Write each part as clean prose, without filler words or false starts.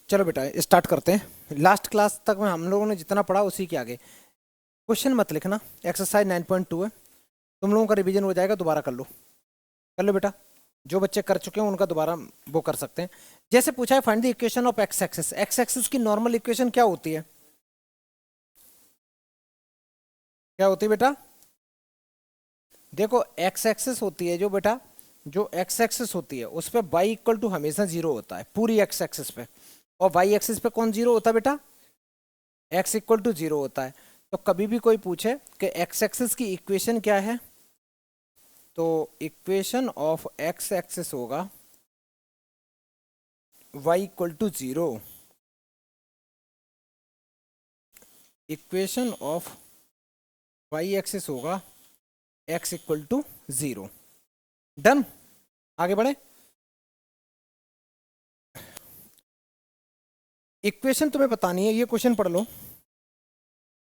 चलो बेटा स्टार्ट करते हैं। लास्ट क्लास तक में हम लोगों ने जितना पढ़ा उसी के आगे क्वेश्चन मत लिखना। एक्सरसाइज 9.2 है, तुम लोगों का रिवीजन हो जाएगा, दोबारा कर लो बेटा। जो बच्चे कर चुके हैं उनका दोबारा वो कर सकते हैं। जैसे पूछा है find the equation of X axis. X axis की नॉर्मल इक्वेशन क्या होती है? क्या होती है बेटा? देखो एक्स एक्सिस होती है जो बेटा, जो एक्स एक्सिस होती है उस पर वाई इक्वल टू हमेशा जीरो होता है पूरी एक्स एक्सिस पे, और वाई एक्सिस पे कौन जीरो होता है बेटा? एक्स इक्वल टू जीरो होता है। तो कभी भी कोई पूछे कि एक्स एक्सिस की इक्वेशन क्या है, तो इक्वेशन ऑफ एक्स एक्सिस होगा Y equal to zero. Equation of Y axis होगा X equal to zero. Done, आगे बढ़े। इक्वेशन तुम्हें बतानी है, ये क्वेश्चन पढ़ लो।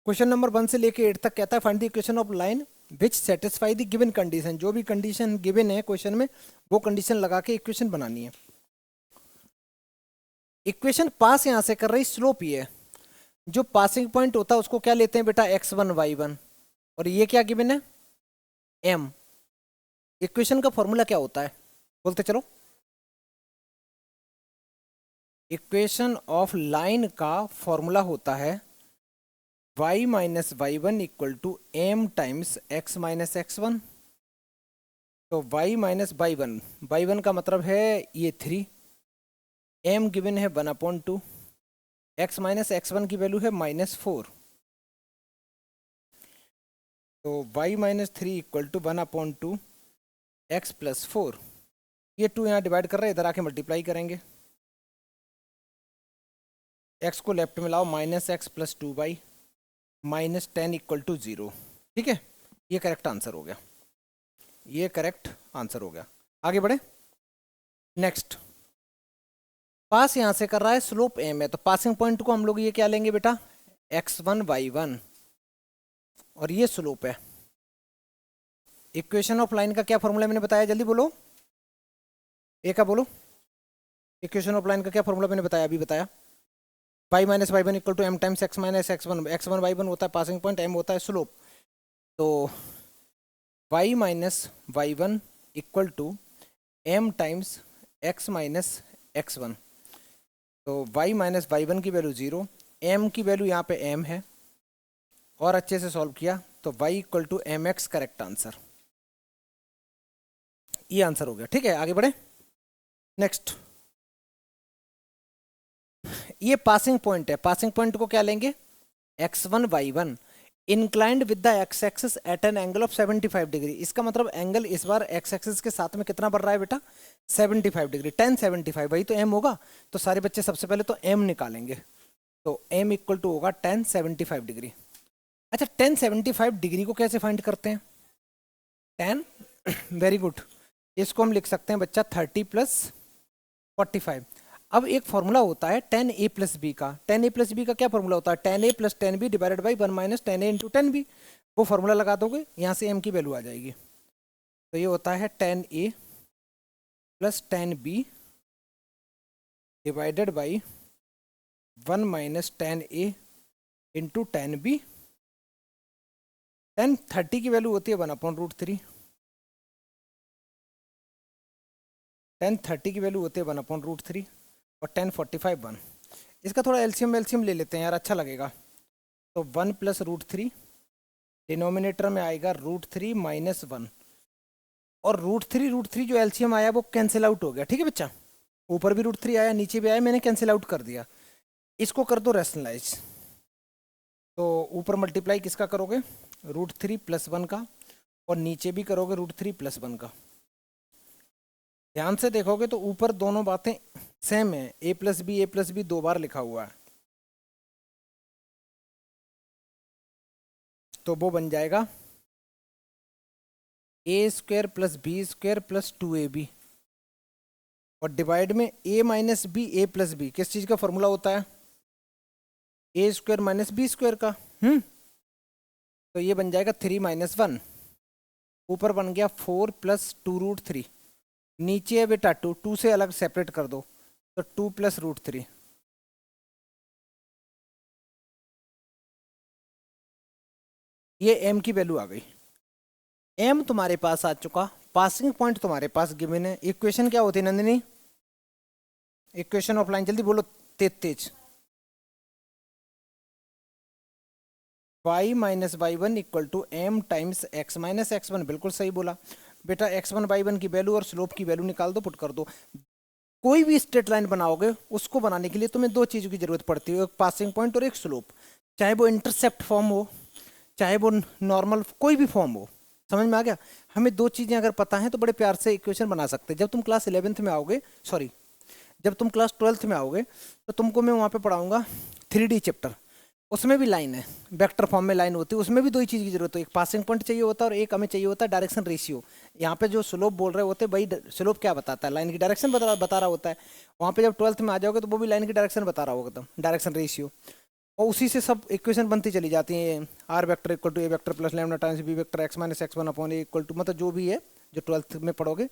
क्वेश्चन नंबर 1 से लेके 8 तक कहता है find the equation of line which satisfy the given condition. जो भी कंडीशन गिवन है क्वेश्चन में वो कंडीशन लगा के इक्वेशन बनानी है। इक्वेशन पास यहां से कर रही, स्लोप ये है। जो पासिंग पॉइंट होता है उसको क्या लेते हैं बेटा? x1 y1, और ये क्या गिवन है? m। इक्वेशन का फॉर्मूला क्या होता है बोलते चलो। इक्वेशन ऑफ लाइन का फॉर्मूला होता है y minus Y one equal to M times x minus x1। तो y माइनस वाई वन का मतलब है ये 3, m गिवन है 1/2, x माइनस x1 की वैल्यू है -4। तो y minus 3 equal to 1/2 x plus 4। ये 2 यहाँ डिवाइड कर रहे हैं, इधर आके मल्टीप्लाई करेंगे। x को लेफ्ट में लाओ, -x plus 2y minus 10 equal to 0। ठीक है, ये करेक्ट आंसर हो गया, ये करेक्ट आंसर हो गया। आगे बढ़े। नेक्स्ट, पास यहां से कर रहा है, स्लोप m है, तो पासिंग पॉइंट को हम लोग ये क्या लेंगे बेटा? x1 y1, और ये स्लोप है। इक्वेशन ऑफ लाइन का क्या फॉर्मूला मैंने बताया? जल्दी बोलो, ए का बोलो। इक्वेशन ऑफ लाइन का क्या फॉर्मूला मैंने बताया? अभी बताया। y minus Y one equal to M times x minus x1। x1 y1 होता है पासिंग पॉइंट, m होता है स्लोप। तो y minus Y one equal to M times x minus x1। तो y माइनस वाई वन की value 0, m की value यहाँ पे m है, और अच्छे से सॉल्व किया तो y equal to m x correct answer. ये आंसर हो गया। ठीक है, आगे बढ़े। नेक्स्ट, ये पासिंग पॉइंट है, पासिंग पॉइंट को क्या लेंगे? x1 y1 inclined with the x axis at an angle of 75 degree. इसका मतलब एंगल इस बार एक्स एक्सिस के साथ में कितना बढ़ रहा है बेटा? 75 डिग्री। 1075 वही तो m होगा, तो सारे बच्चे सबसे पहले तो m निकालेंगे। तो m इक्वल टू होगा 1075 डिग्री। अच्छा, 1075 डिग्री को कैसे फाइंड करते हैं? 10 वेरी गुड, इसको हम लिख सकते हैं बच्चा 30 प्लस 45। अब एक फॉर्मूला होता है 10a प्लस बी का। 10a प्लस बी का क्या फॉर्मूला होता है? 10a plus 10b divided by 1 minus 10a into 10b। वो फॉर्मूला लगा दोगे, यहाँ से m की वैल्यू आ जाएगी। तो ये होता है 10a plus 10b divided by 1 minus 10a into 10b। 1030 की वैल्यू होती है 1/√3। 1030 की वैल्यू होती है 1/√3, और 1045 1। इसका थोड़ा एलसीएम ले लेते हैं यार, अच्छा लगेगा। तो 1 प्लस √3, डिनोमिनेटर में आएगा √3 माइनस 1, और √3 जो एलसीएम आया वो कैंसिल आउट हो गया। ठीक है बच्चा, ऊपर भी √3 आया, नीचे भी आया, मैंने कैंसिल आउट कर दिया। इसको कर दो रैशनलाइज। तो ऊपर मल्टीप्लाई किसका करोगे? √3 प्लस 1 का, और नीचे भी करोगे √3 प्लस 1 का। ध्यान से देखोगे तो ऊपर दोनों बातें सेम है, a प्लस बी 2 बार लिखा हुआ है, तो वो बन जाएगा a square plus b square plus 2ab, और डिवाइड में a minus b a plus b किस चीज का फॉर्मूला होता है? a square minus b square का। तो ये बन जाएगा 3 माइनस 1। ऊपर बन गया 4 प्लस 2√3, नीचे है बेटा 2, 2 से अलग सेपरेट कर दो, तो 2 प्लस √3। ये एम की वैल्यू आ गई, एम तुम्हारे पास आ चुका, पासिंग पॉइंट तुम्हारे पास गिवन है। इक्वेशन क्या होती है नंदिनी, इक्वेशन ऑफ लाइन, जल्दी बोलो तेज तेज। y minus Y one equal to M times x minus x one, बिल्कुल सही बोला बेटा। एक्स वन वाई वन की वैल्यू और स्लोप की वैल्यू निकाल दो, पुट कर दो। कोई भी स्ट्रेट लाइन बनाओगे उसको बनाने के लिए तुम्हें दो चीजों की जरूरत पड़ती है, एक पासिंग पॉइंट और एक स्लोप। चाहे वो इंटरसेप्ट फॉर्म हो, चाहे वो नॉर्मल कोई भी फॉर्म हो, समझ में आ गया। हमें दो चीजें अगर पता है तो बड़े प्यार से इक्वेशन बना सकते हैं। जब तुम क्लास 11th में आओगे, सॉरी जब तुम क्लास 12th में आओगे तो तुमको मैं वहाँ पे पढ़ाऊंगा 3D चैप्टर, उसमें भी लाइन है, वेक्टर फॉर्म में लाइन होती है, उसमें भी दो ही चीज़ की जरूरत है, एक पासिंग पॉइंट चाहिए होता है और एक हमें चाहिए होता है डायरेक्शन रेशियो। यहाँ पे जो स्लोप बोल रहे होते हैं भाई, स्लोप क्या बताता है, लाइन की डायरेक्शन बता रहा होता है। वहाँ पे जब 12th में आ जाओगे तो वो भी लाइन की डायरेक्शन बता रहा होगा, तो डायरेक्शन रेशियो, और उसी से सब इक्वेशन बनती चली जाती है। R vector equal to a vector plus lambda times b vector x minus x one upon a equal to, मतलब जो भी है जो 12th में पढ़ोगे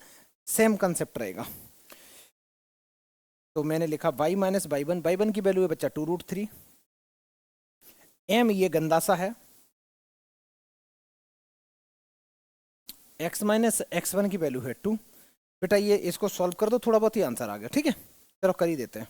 सेम कंसेप्ट रहेगा। तो मैंने लिखा वाई माइनस वाई वन की वैल्यू है बच्चा 2√3, एम ये गंदा सा है, एक्स माइनस एक्स वन की वैल्यू है 2। बेटा ये इसको सॉल्व कर दो, थोड़ा बहुत ही आंसर आ गया, ठीक है चलो कर ही देते हैं।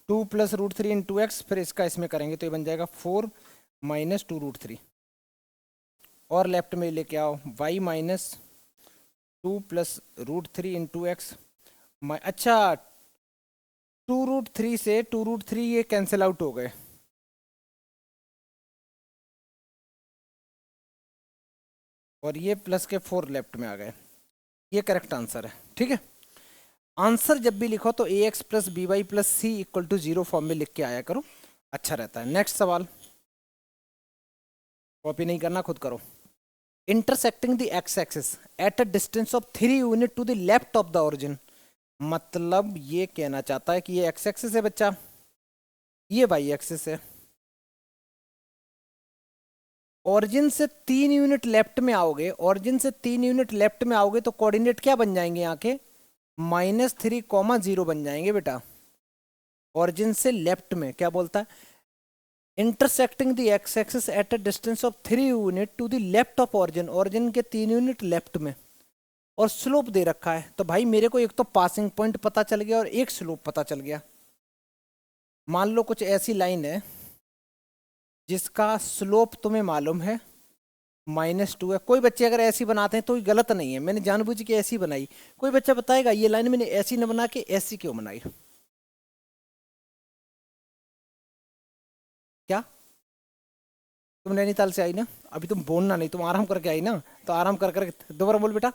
Two plus root three into x, फिर इसका इसमें करेंगे तो ये बन जाएगा 4 माइनस 2√3, और लेफ्ट में लेके आओ y minus 2 plus √3 into x. अच्छा 2√3 से 2√3 ये कैंसिल आउट हो गए, और ये प्लस के 4 लेफ्ट में आ गए, ये करेक्ट आंसर है, ठीक है। आंसर जब भी लिखो तो A X plus B Y plus C equal to 0 form में लिख के आया करो, अच्छा रहता है। नेक्स्ट सवाल, कॉपी नहीं करना, खुद करो। Intersecting the x axis at a distance of 3 unit to the left of the origin, मतलब ये कहना चाहता है कि ये एक्स एक्सिस है बच्चा, ये वाई एक्सिस है, ओरिजिन से 3 यूनिट लेफ्ट में आओगे, ओरिजिन से 3 यूनिट लेफ्ट में आओगे तो कोऑर्डिनेट क्या बन जाएंगे यहाँ के, -3, 0 बन जाएंगे बेटा। ओरिजिन से लेफ्ट में क्या बोलता है, intersecting the x axis at a distance of 3 unit to the left of origin, origin के 3 यूनिट लेफ्ट में, और स्लोप दे रखा है। तो भाई मेरे को एक तो पासिंग पॉइंट पता चल गया और एक स्लोप पता चल गया। मान लो कुछ ऐसी लाइन है जिसका स्लोप तुम्हें मालूम है -2 है, कोई बच्चे अगर ऐसी बनाते हैं तो गलत नहीं है, मैंने जानबूझ के ऐसी बनाई। कोई बच्चा बताएगा ये लाइन मैंने ऐसी न बना के ऐसी क्यों बनाई, क्या तुम नैनीताल से आई ना, अभी तुम बोलना नहीं, तुम आराम करके आई ना, तो आराम कर कर दोबारा बोल बेटा।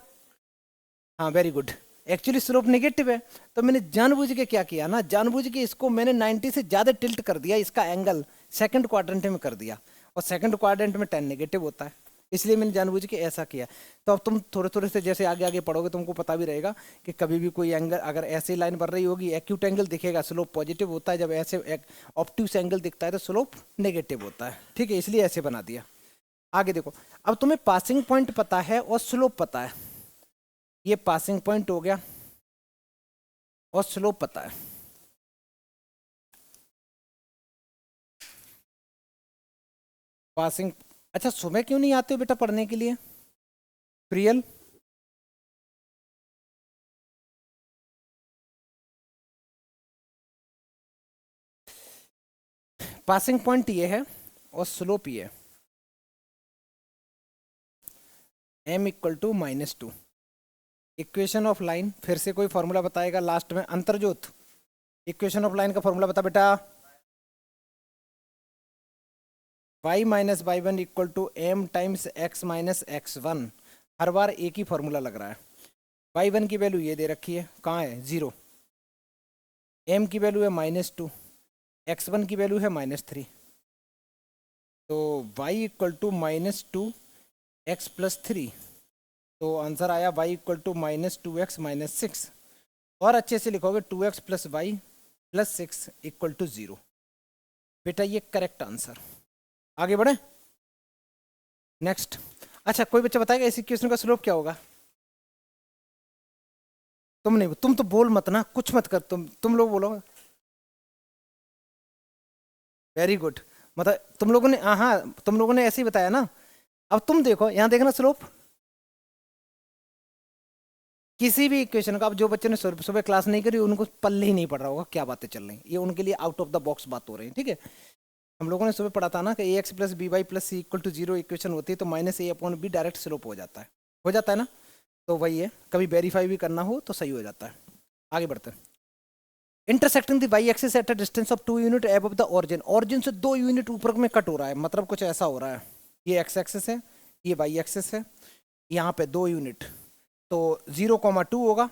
हाँ very good, actually slope negative है, तो मैंने जानबूझ के क्या किया ना, जानबूझ के इसको मैंने 90 से ज़्यादा टिल्ट कर दिया, इसका एंगल सेकंड क्वाड्रेंट में कर दिया, और सेकंड क्वाड्रेंट में 10 नेगेटिव होता है, इसलिए मैंने जानबूझ के ऐसा किया। तो अब तुम थोड़े थोड़े से जैसे आगे आगे पढ़ोगे तुमको पता भी रहेगा कि कभी भी कोई एंगल अगर ऐसी लाइन बन रही होगी, एक्यूट एंगल दिखेगा स्लोप पॉजिटिव होता है, जब ऐसे ऑब्ट्यूस एंगल दिखता है तो स्लोप नेगेटिव होता है, ठीक है, इसलिए ऐसे बना दिया। आगे देखो, अब तुम्हें पासिंग पॉइंट पता है और स्लोप पता है, ये पासिंग पॉइंट हो गया और स्लोप पता है। पासिंग, अच्छा सुबह क्यों नहीं आते हो बेटा पढ़ने के लिए, प्रियल? पासिंग पॉइंट ये है और स्लोप ये है, m equal to -2, equation of line, फिर से कोई फॉर्मूला बताएगा लास्ट में, अंतर्ज्योत इक्वेशन ऑफ लाइन का फॉर्मूला बता बेटा। y minus Y one equal to M times x minus x one, हर बार एक ही फॉर्मूला लग रहा है। वाई वन की वैल्यू ये दे रखी है, कहाँ है 0, m की वैल्यू है -2, एक्स वन की वैल्यू है -3, तो y equal to -2 x plus 3, तो आंसर आया y इक्वल टू -2x -6, और अच्छे से लिखोगे 2x plus y plus 6 equal to 0, बेटा ये करेक्ट आंसर। आगे बढ़े, नेक्स्ट। अच्छा कोई बच्चा बताएगा इस इक्वेशन का स्लोप क्या होगा, तुम नहीं, तुम तो बोल मत ना, कुछ मत कर, तुम लोग बोलो। Very good. मतलब तुम लोगों ने, हाँ हाँ, तुम लोगों ने ऐसे ही बताया ना। अब तुम देखो, यहाँ देखना स्लोप, किसी भी इक्वेशन का, अब जो बच्चे ने सुबह सुबह क्लास नहीं करी उनको पल्ले ही नहीं पड़ रहा होगा क्या बातें चल रही हैं, ये उनके लिए आउट ऑफ द बॉक्स बात हो रही है, ठीक है। हम लोगों ने सुबह पढ़ा था ना कि A X plus B Y plus C equal to zero equation होती है तो minus A upon B direct slope हो जाता है, हो जाता है ना। तो वही है, कभी वेरीफाई भी करना हो तो सही हो जाता है। आगे बढ़ते हैं। Intersecting the y axis at a distance of 2 unit above the origin, origin से 2 यूनिट ऊपर में कट हो रहा है, मतलब कुछ ऐसा हो रहा है। ये एक्स एक्सिस है, ये वाई एक्सिस है, यहाँ पे 2 यूनिट, तो 0,2 होगा।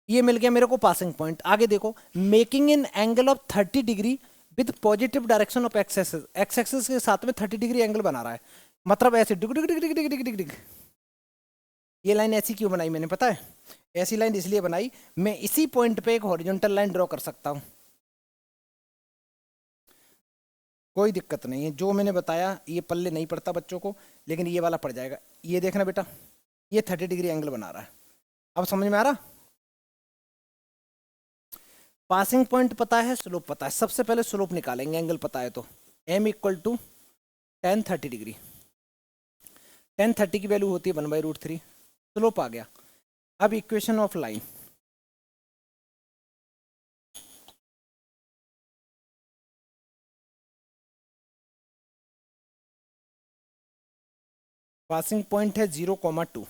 ये मिल गया मेरे को पासिंग पॉइंट। आगे देखो, making in angle of 30 degree with positive direction of X axis, x axis के साथ में 30 डिग्री एंगल बना रहा है, मतलब ऐसे डिग डिग डिग डिग डिग डिग डिग डिग। ये लाइन ऐसी क्यों बनाई मैंने पता है? ऐसी लाइन इसलिए बनाई, मैं इसी पॉइंट पे एक हॉरिजॉन्टल लाइन ड्रॉ कर सकता हूं, कोई दिक्कत नहीं है। जो मैंने बताया ये पल्ले नहीं पड़ता बच्चों को, लेकिन ये वाला पड़ जाएगा। ये देखना बेटा, ये 30 डिग्री एंगल बना रहा है, अब समझ में आ रहा? पासिंग पॉइंट पता है, स्लोप पता है, सबसे पहले स्लोप निकालेंगे, एंगल पता है तो। m इक्वल टू टेन 30 डिग्री, टेन 30 की वैल्यू होती है 1/√3, स्लोप आ गया। अब equation of line, passing point है 0,2,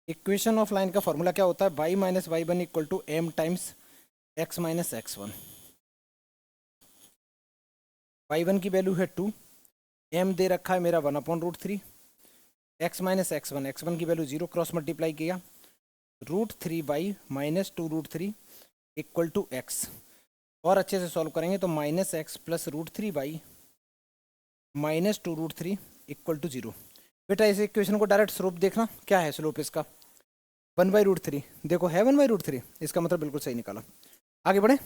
इक्वेशन ऑफ लाइन का फॉर्मूला क्या होता है? y minus Y one equal to M times x minus x1। y1 की वैल्यू है 2, m दे रखा है मेरा 1/√3, x माइनस x1 की वैल्यू 0, क्रॉस मल्टीप्लाई किया, √3y minus 2√3 equal to x। और अच्छे से सॉल्व करेंगे तो minus x plus √3y minus 2√3 equal to 0। बेटा इस इक्वेशन को डायरेक्ट स्लोप देखना, क्या है स्लोप इसका? 1/√3, देखो है 1/√3, इसका मतलब बिल्कुल सही निकाला। आगे बढ़े,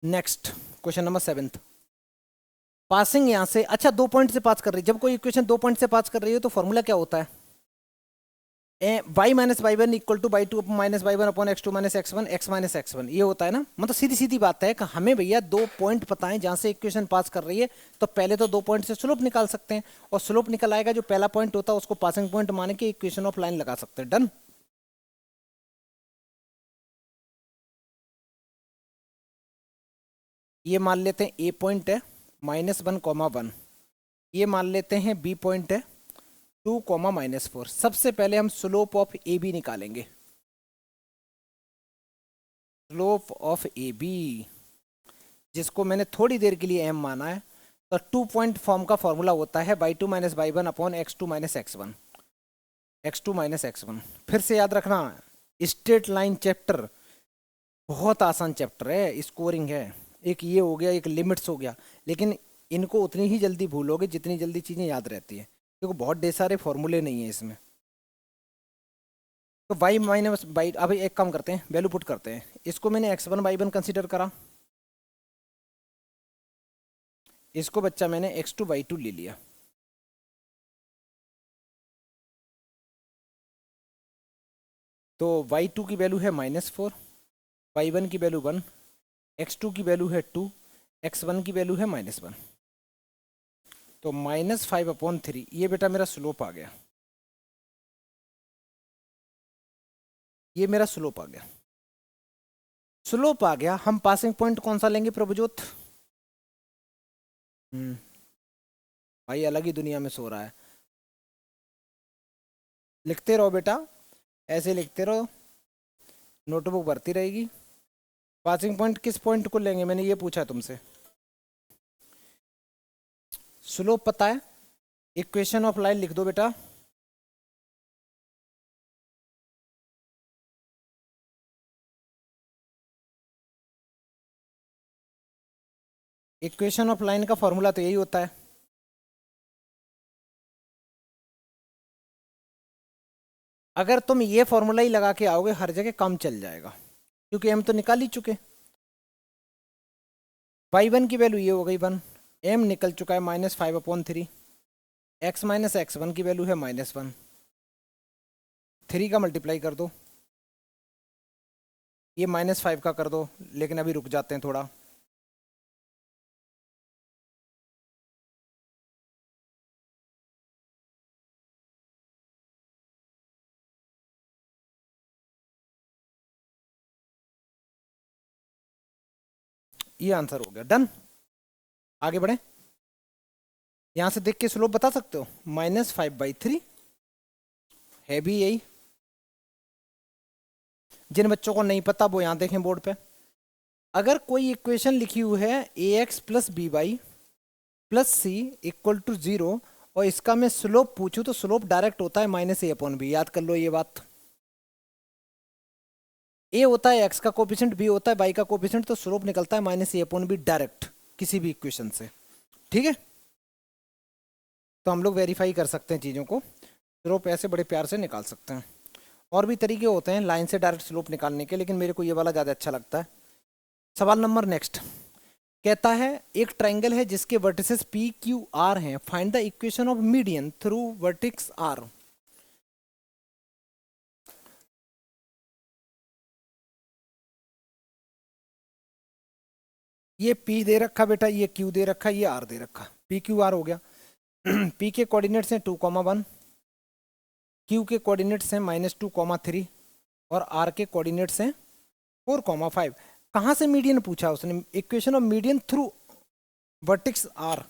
नेक्स्ट क्वेश्चन नंबर 7। पासिंग यहां से, अच्छा 2 पॉइंट से पास कर रही है, जब कोई इक्वेशन 2 पॉइंट से पास कर रही है तो फॉर्मूला क्या होता है? y minus Y one equal to y2 minus Y one upon x2 minus x1 x minus x1, ये होता है ना। मतलब सीधी सीधी बात है कि हमें भैया 2 पॉइंट पता है जहां से इक्वेशन पास कर रही है, तो पहले तो 2 पॉइंट से स्लोप निकाल सकते हैं, और स्लोप निकल आएगा जो पहला पॉइंट होता है उसको पासिंग पॉइंट मान के इक्वेशन ऑफ लाइन लगा सकते हैं। डन। ये मान लेते हैं ए पॉइंट है -1,1, ये मान लेते हैं बी पॉइंट है 2, -4। सबसे पहले हम स्लोप ऑफ ए बी निकालेंगे, स्लोप ऑफ ए बी, जिसको मैंने थोड़ी देर के लिए एम माना है। तो 2 पॉइंट फॉर्म का फॉर्मूला होता है y2 minus Y one upon x2 minus x1, x2 minus x1। फिर से याद रखना, स्ट्रेट लाइन चैप्टर बहुत आसान चैप्टर है, स्कोरिंग है। एक ये हो गया, एक लिमिट्स हो गया, लेकिन इनको उतनी ही जल्दी भूलोगे जितनी जल्दी चीज़ें याद रहती है, क्योंकि बहुत ढेर सारे फॉर्मूले नहीं है इसमें। तो y माइनस बाई, अब एक काम करते हैं, वैल्यू पुट करते हैं। इसको मैंने x1 y1 कंसिडर करा, इसको बच्चा मैंने x2 y2 ले लिया। तो y2 की वैल्यू है -4, y1 की वैल्यू 1, x2 की वैल्यू है 2, x1 की वैल्यू है -1। तो -5/3, ये बेटा मेरा स्लोप आ गया, ये मेरा स्लोप आ गया। स्लोप आ गया, हम पासिंग पॉइंट कौन सा लेंगे प्रभुजोत? भाई अलग ही दुनिया में सो रहा है। लिखते रहो बेटा, ऐसे लिखते रहो, नोटबुक भरती रहेगी। पासिंग पॉइंट किस पॉइंट को लेंगे, मैंने ये पूछा तुमसे। स्लोप पता है, इक्वेशन ऑफ लाइन लिख दो बेटा। इक्वेशन ऑफ लाइन का फॉर्मूला तो यही होता है। अगर तुम ये फॉर्मूला ही लगा के आओगे हर जगह काम चल जाएगा, क्योंकि हम तो निकाल ही चुके। y1 की वैल्यू ये हो गई 1, एम निकल चुका है -5/3। एक्स माइनस x1 की वैल्यू है -1। 3 का मल्टीप्लाई कर दो, ये -5 का कर दो, लेकिन अभी रुक जाते हैं थोड़ा। ये आंसर हो गया, डन। आगे बढ़े। यहां से देख के स्लोप बता सकते हो, -5/3 है भी यही। जिन बच्चों को नहीं पता वो यहां देखें बोर्ड पे। अगर कोई इक्वेशन लिखी हुई है ax plus B Y plus C equal to 0, और इसका मैं स्लोप पूछूं तो स्लोप डायरेक्ट होता है -a/b। याद कर लो ये बात। ए होता है एक्स का कोफिशिएंट, बी होता है वाई का कोफिशिएंट, तो स्लोप निकलता है -a/b डायरेक्ट किसी भी इक्वेशन से। ठीक है, तो हम लोग वेरीफाई कर सकते हैं चीज़ों को, स्लोप ऐसे बड़े प्यार से निकाल सकते हैं। और भी तरीके होते हैं लाइन से डायरेक्ट स्लोप निकालने के, लेकिन मेरे को ये वाला ज़्यादा अच्छा लगता है। सवाल नंबर नेक्स्ट कहता है एक ट्राइंगल है जिसके वर्टिसेस पी क्यू आर हैं, find the equation of median through vertex r. ये P दे रखा बेटा, ये Q दे रखा, ये R दे रखा, पी क्यू आर हो गया। P के कोऑर्डिनेट्स हैं 2,1, Q के कोऑर्डिनेट्स हैं -2,3 और R के कोऑर्डिनेट्स हैं 4,5। कहाँ से मीडियन पूछा उसने, equation of median through vertex r.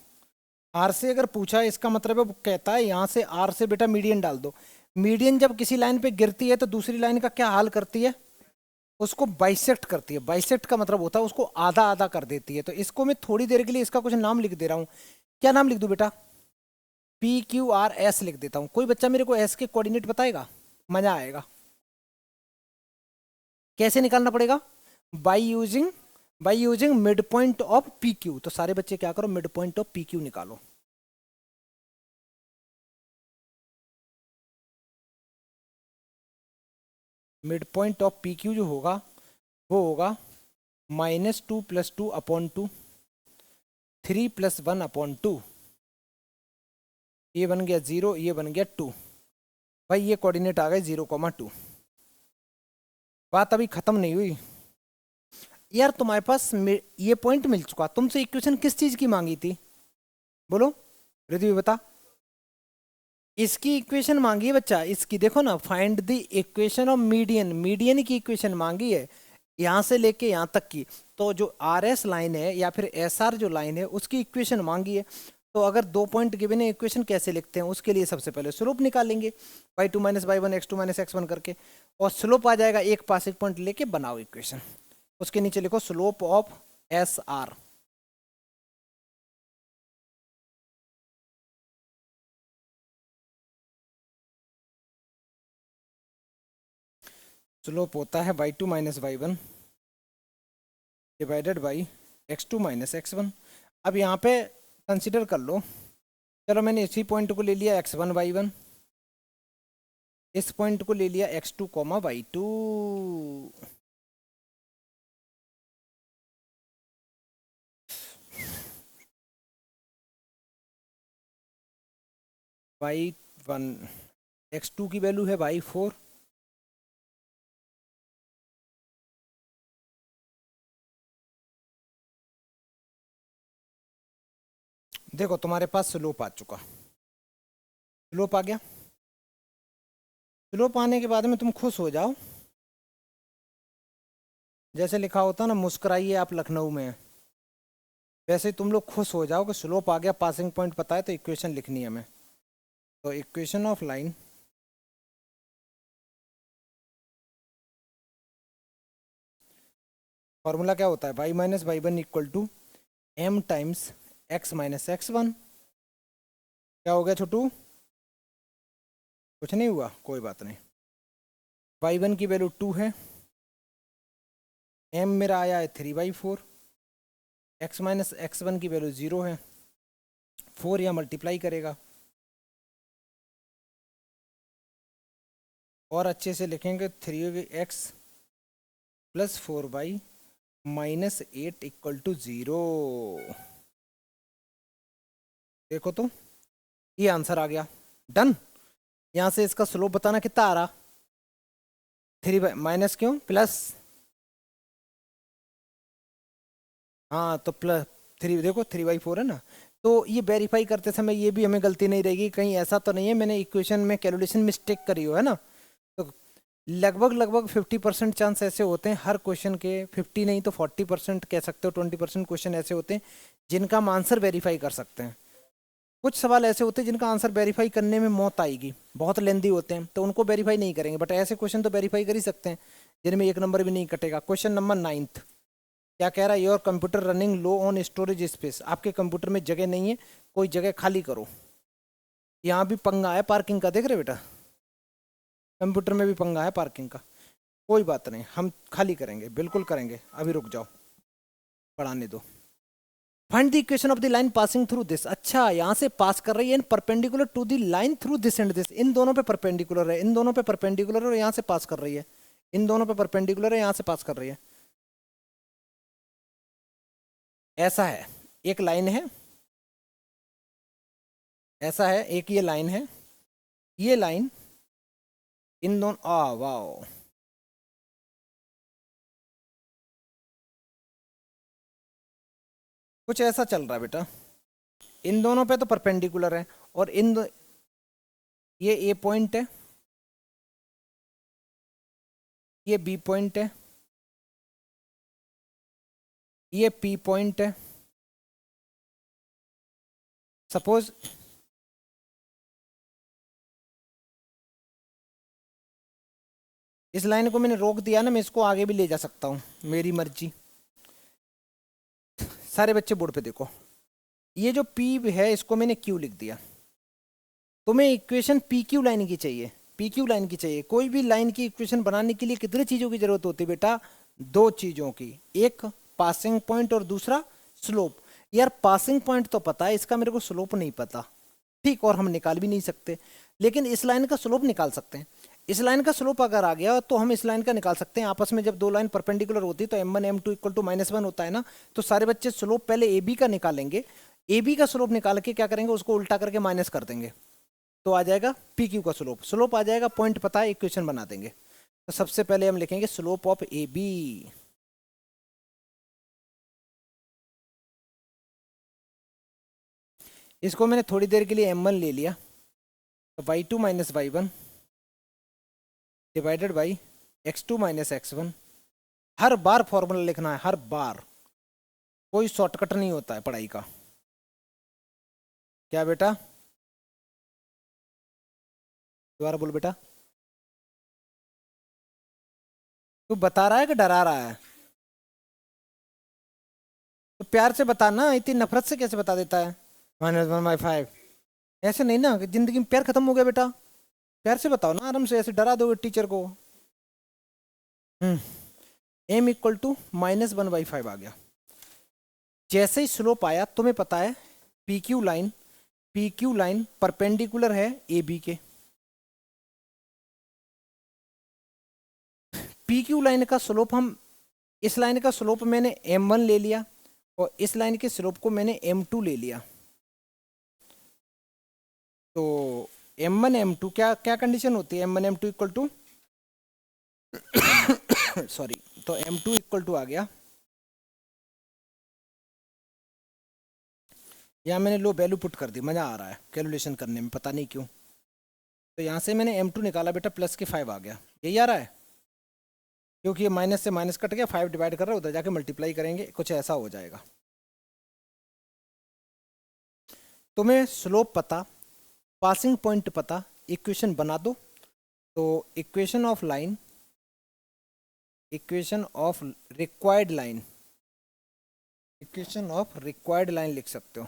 R से अगर पूछा है इसका मतलब है वो कहता है यहाँ से आर से बेटा मीडियन डाल दो। मीडियन जब किसी लाइन पे गिरती है तो दूसरी लाइन का क्या हाल करती है, उसको बाइसेक्ट करती है। बाइसेक्ट का मतलब होता है उसको आधा आधा कर देती है। तो इसको मैं थोड़ी देर के लिए इसका कुछ नाम लिख दे रहा हूँ। क्या नाम लिख दूं बेटा, PQRS लिख देता हूँ। कोई बच्चा मेरे को एस के कोऑर्डिनेट बताएगा, मजा आएगा। कैसे निकालना पड़ेगा, by using mid point of PQ। तो सारे बच्चे क्या करो, मिड पॉइंट ऑफ PQ निकालो। मिड पॉइंट ऑफ PQ जो होगा वो होगा -2 + 2/2, 3 + 1/2। ये बन गया 0, ये बन गया 2। भाई ये कोऑर्डिनेट आ गए 0,2। बात अभी खत्म नहीं हुई यार, तुम्हारे पास ये पॉइंट मिल चुका। तुमसे इक्वेशन किस चीज की मांगी थी, बोलो रिद्धि बता। इसकी इक्वेशन मांगी है बच्चा, इसकी देखो ना, find the equation of median. Median की इक्वेशन मांगी है यहां से लेके यहां तक की। तो जो RS लाइन है या फिर SR जो लाइन है उसकी इक्वेशन मांगी है। तो अगर 2 पॉइंट गिवन है, इक्वेशन कैसे लिखते हैं, उसके लिए सबसे पहले स्लोप निकालेंगे, y2 - y1 x2 - x1 करके, और स्लोप आ जाएगा एक पासिंग पॉइंट लेके बनाओ इक्वेशन। उसके नीचे लिखो स्लोप ऑफ SR। स्लोप होता है y2 - y1 divided by x2 - x1। अब यहाँ पे कंसिडर कर लो, चलो मैंने इसी पॉइंट को ले लिया x1 y1, इस पॉइंट को ले लिया x2 y2। y1 x2 की वैल्यू है y4, देखो तुम्हारे पास स्लोप आ चुका, स्लोप आ गया। स्लोप आने के बाद में तुम खुश हो जाओ, जैसे लिखा होता है ना मुस्कुराइए आप लखनऊ में, वैसे ही तुम लोग खुश हो जाओ कि स्लोप आ गया, पासिंग पॉइंट पता है, तो इक्वेशन लिखनी है हमें। तो इक्वेशन ऑफ लाइन फॉर्मूला क्या होता है, y - y1 = m times x - x1। क्या हो गया छोटू, कुछ नहीं हुआ, कोई बात नहीं। y1 की वैल्यू 2 है, m मेरा आया है 3/4, x - x1 की वैल्यू 0 है, 4 यहाँ मल्टीप्लाई करेगा, और अच्छे से लिखेंगे 3x + 4y - 8 = 0। देखो तो ये आंसर आ गया। डन। यहाँ से इसका स्लोप बताना कितना आ रहा, 3 माइनस क्यों प्लस, हाँ तो प्लस 3, देखो 3/4 है ना। तो ये वेरीफाई करते समय ये भी हमें गलती नहीं रहेगी, कहीं ऐसा तो नहीं है मैंने इक्वेशन में कैलकुलेशन मिस्टेक करी हो, है ना। तो लगभग लगभग 50% चांस ऐसे होते हैं हर क्वेश्चन के, 50 नहीं तो 40% कह सकते हो, 20% क्वेश्चन ऐसे होते हैं जिनका हम आंसर वेरीफाई कर सकते हैं। कुछ सवाल ऐसे होते हैं जिनका आंसर वेरीफाई करने में मौत आएगी, बहुत लेंदी होते हैं, तो उनको वेरीफाई नहीं करेंगे, बट ऐसे क्वेश्चन तो वेरीफाई कर ही सकते हैं जिनमें 1 नंबर भी नहीं कटेगा। क्वेश्चन नंबर 9 क्या कह रहा है, your computer running low on storage space, आपके कंप्यूटर में जगह नहीं है, कोई जगह खाली करो। यहाँ भी पंगा है पार्किंग का, देख रहे बेटा, कंप्यूटर में भी पंगा है पार्किंग का। कोई बात नहीं, हम खाली करेंगे, बिल्कुल करेंगे, अभी रुक जाओ, पढ़ाने दो। Find the equation of the line passing through this, अच्छा यहाँ से पास कर रही है perpendicular to the line through this and this, इन दोनों पे परपेंडिकुलर है, इन दोनों पे परपेंडिकुलर है और यहाँ से पास कर रही है, इन दोनों पे परपेंडिकुलर है, यहाँ से पास कर रही है। ऐसा है, एक लाइन है, ऐसा है एक, ये लाइन है, ये लाइन इन दोनों, आ वाओ, कुछ ऐसा चल रहा है बेटा, इन दोनों पे तो परपेंडिकुलर है, और ये ए पॉइंट है, ये बी पॉइंट है, ये पी पॉइंट है। सपोज इस लाइन को मैंने रोक दिया ना, मैं इसको आगे भी ले जा सकता हूँ, मेरी मर्जी। सारे बच्चे बोर्ड पे देखो, ये जो पी है इसको मैंने क्यू लिख दिया। तुम्हें इक्वेशन पी क्यू लाइन की चाहिए, पी क्यू लाइन की चाहिए। कोई भी लाइन की इक्वेशन बनाने के लिए कितनी चीजों की जरूरत होती है बेटा, 2 चीजों की, एक पासिंग पॉइंट और दूसरा स्लोप। यार पासिंग पॉइंट तो पता है, इसका मेरे को स्लोप नहीं पता, ठीक, और हम निकाल भी नहीं सकते, लेकिन इस लाइन का स्लोप निकाल सकते हैं। इस लाइन का स्लोप अगर आ गया तो हम इस लाइन का निकाल सकते हैं। आपस में जब दो लाइन परपेंडिकुलर होती है तो m1 m2 इक्वल टू -1 होता है ना, तो सारे बच्चे स्लोप पहले ए बी का निकालेंगे, ए बी का स्लोप निकाल के क्या करेंगे, उसको उल्टा करके माइनस कर देंगे, तो आ जाएगा पी क्यू का स्लोप, स्लोप आ जाएगा, पॉइंट पता है, इक्वेशन बना देंगे। तो सबसे पहले हम लिखेंगे स्लोप ऑफ ए बी, इसको मैंने थोड़ी देर के लिए m1 ले लिया, तो y2 minus y1 divided by x2 minus x1। हर बार फॉर्मूला लिखना है, हर बार, कोई शॉर्टकट नहीं होता है पढ़ाई का। क्या बेटा, दोबारा बोल बेटा, तू बता रहा है कि डरा रहा है, तो प्यार से बताना, इतनी नफरत से कैसे बता देता है, -1/5, ऐसे नहीं ना, कि जिंदगी में प्यार खत्म हो गया बेटा, प्यार से बताओ ना, आराम से, ऐसे डरा दोगे टीचर को। m इक्वल टू -1/5 आ गया। जैसे ही स्लोप आया, तुम्हें पता है पी क्यू लाइन परपेंडिकुलर है ए बी के, पी क्यू लाइन का स्लोप हम, इस लाइन का स्लोप मैंने m1 ले लिया और इस लाइन के स्लोप को मैंने m2 ले लिया, तो m1 m2 क्या क्या कंडीशन होती है, m1 m2 equal to sorry, तो m2 इक्वल टू आ गया, यहाँ मैंने लो वैल्यू पुट कर दी, मजा आ रहा है कैलकुलेशन करने में, पता नहीं क्यों। तो यहाँ से मैंने m2 निकाला बेटा, प्लस के 5 आ गया, यही आ रहा है, क्योंकि ये माइनस से माइनस कट गया, 5 डिवाइड कर रहे हैं, उधर जाके मल्टीप्लाई करेंगे, कुछ ऐसा हो जाएगा। तुम्हें स्लोप पता, पासिंग पॉइंट पता, इक्वेशन बना दो, तो equation of line, equation of required line, equation of required line लिख सकते हो,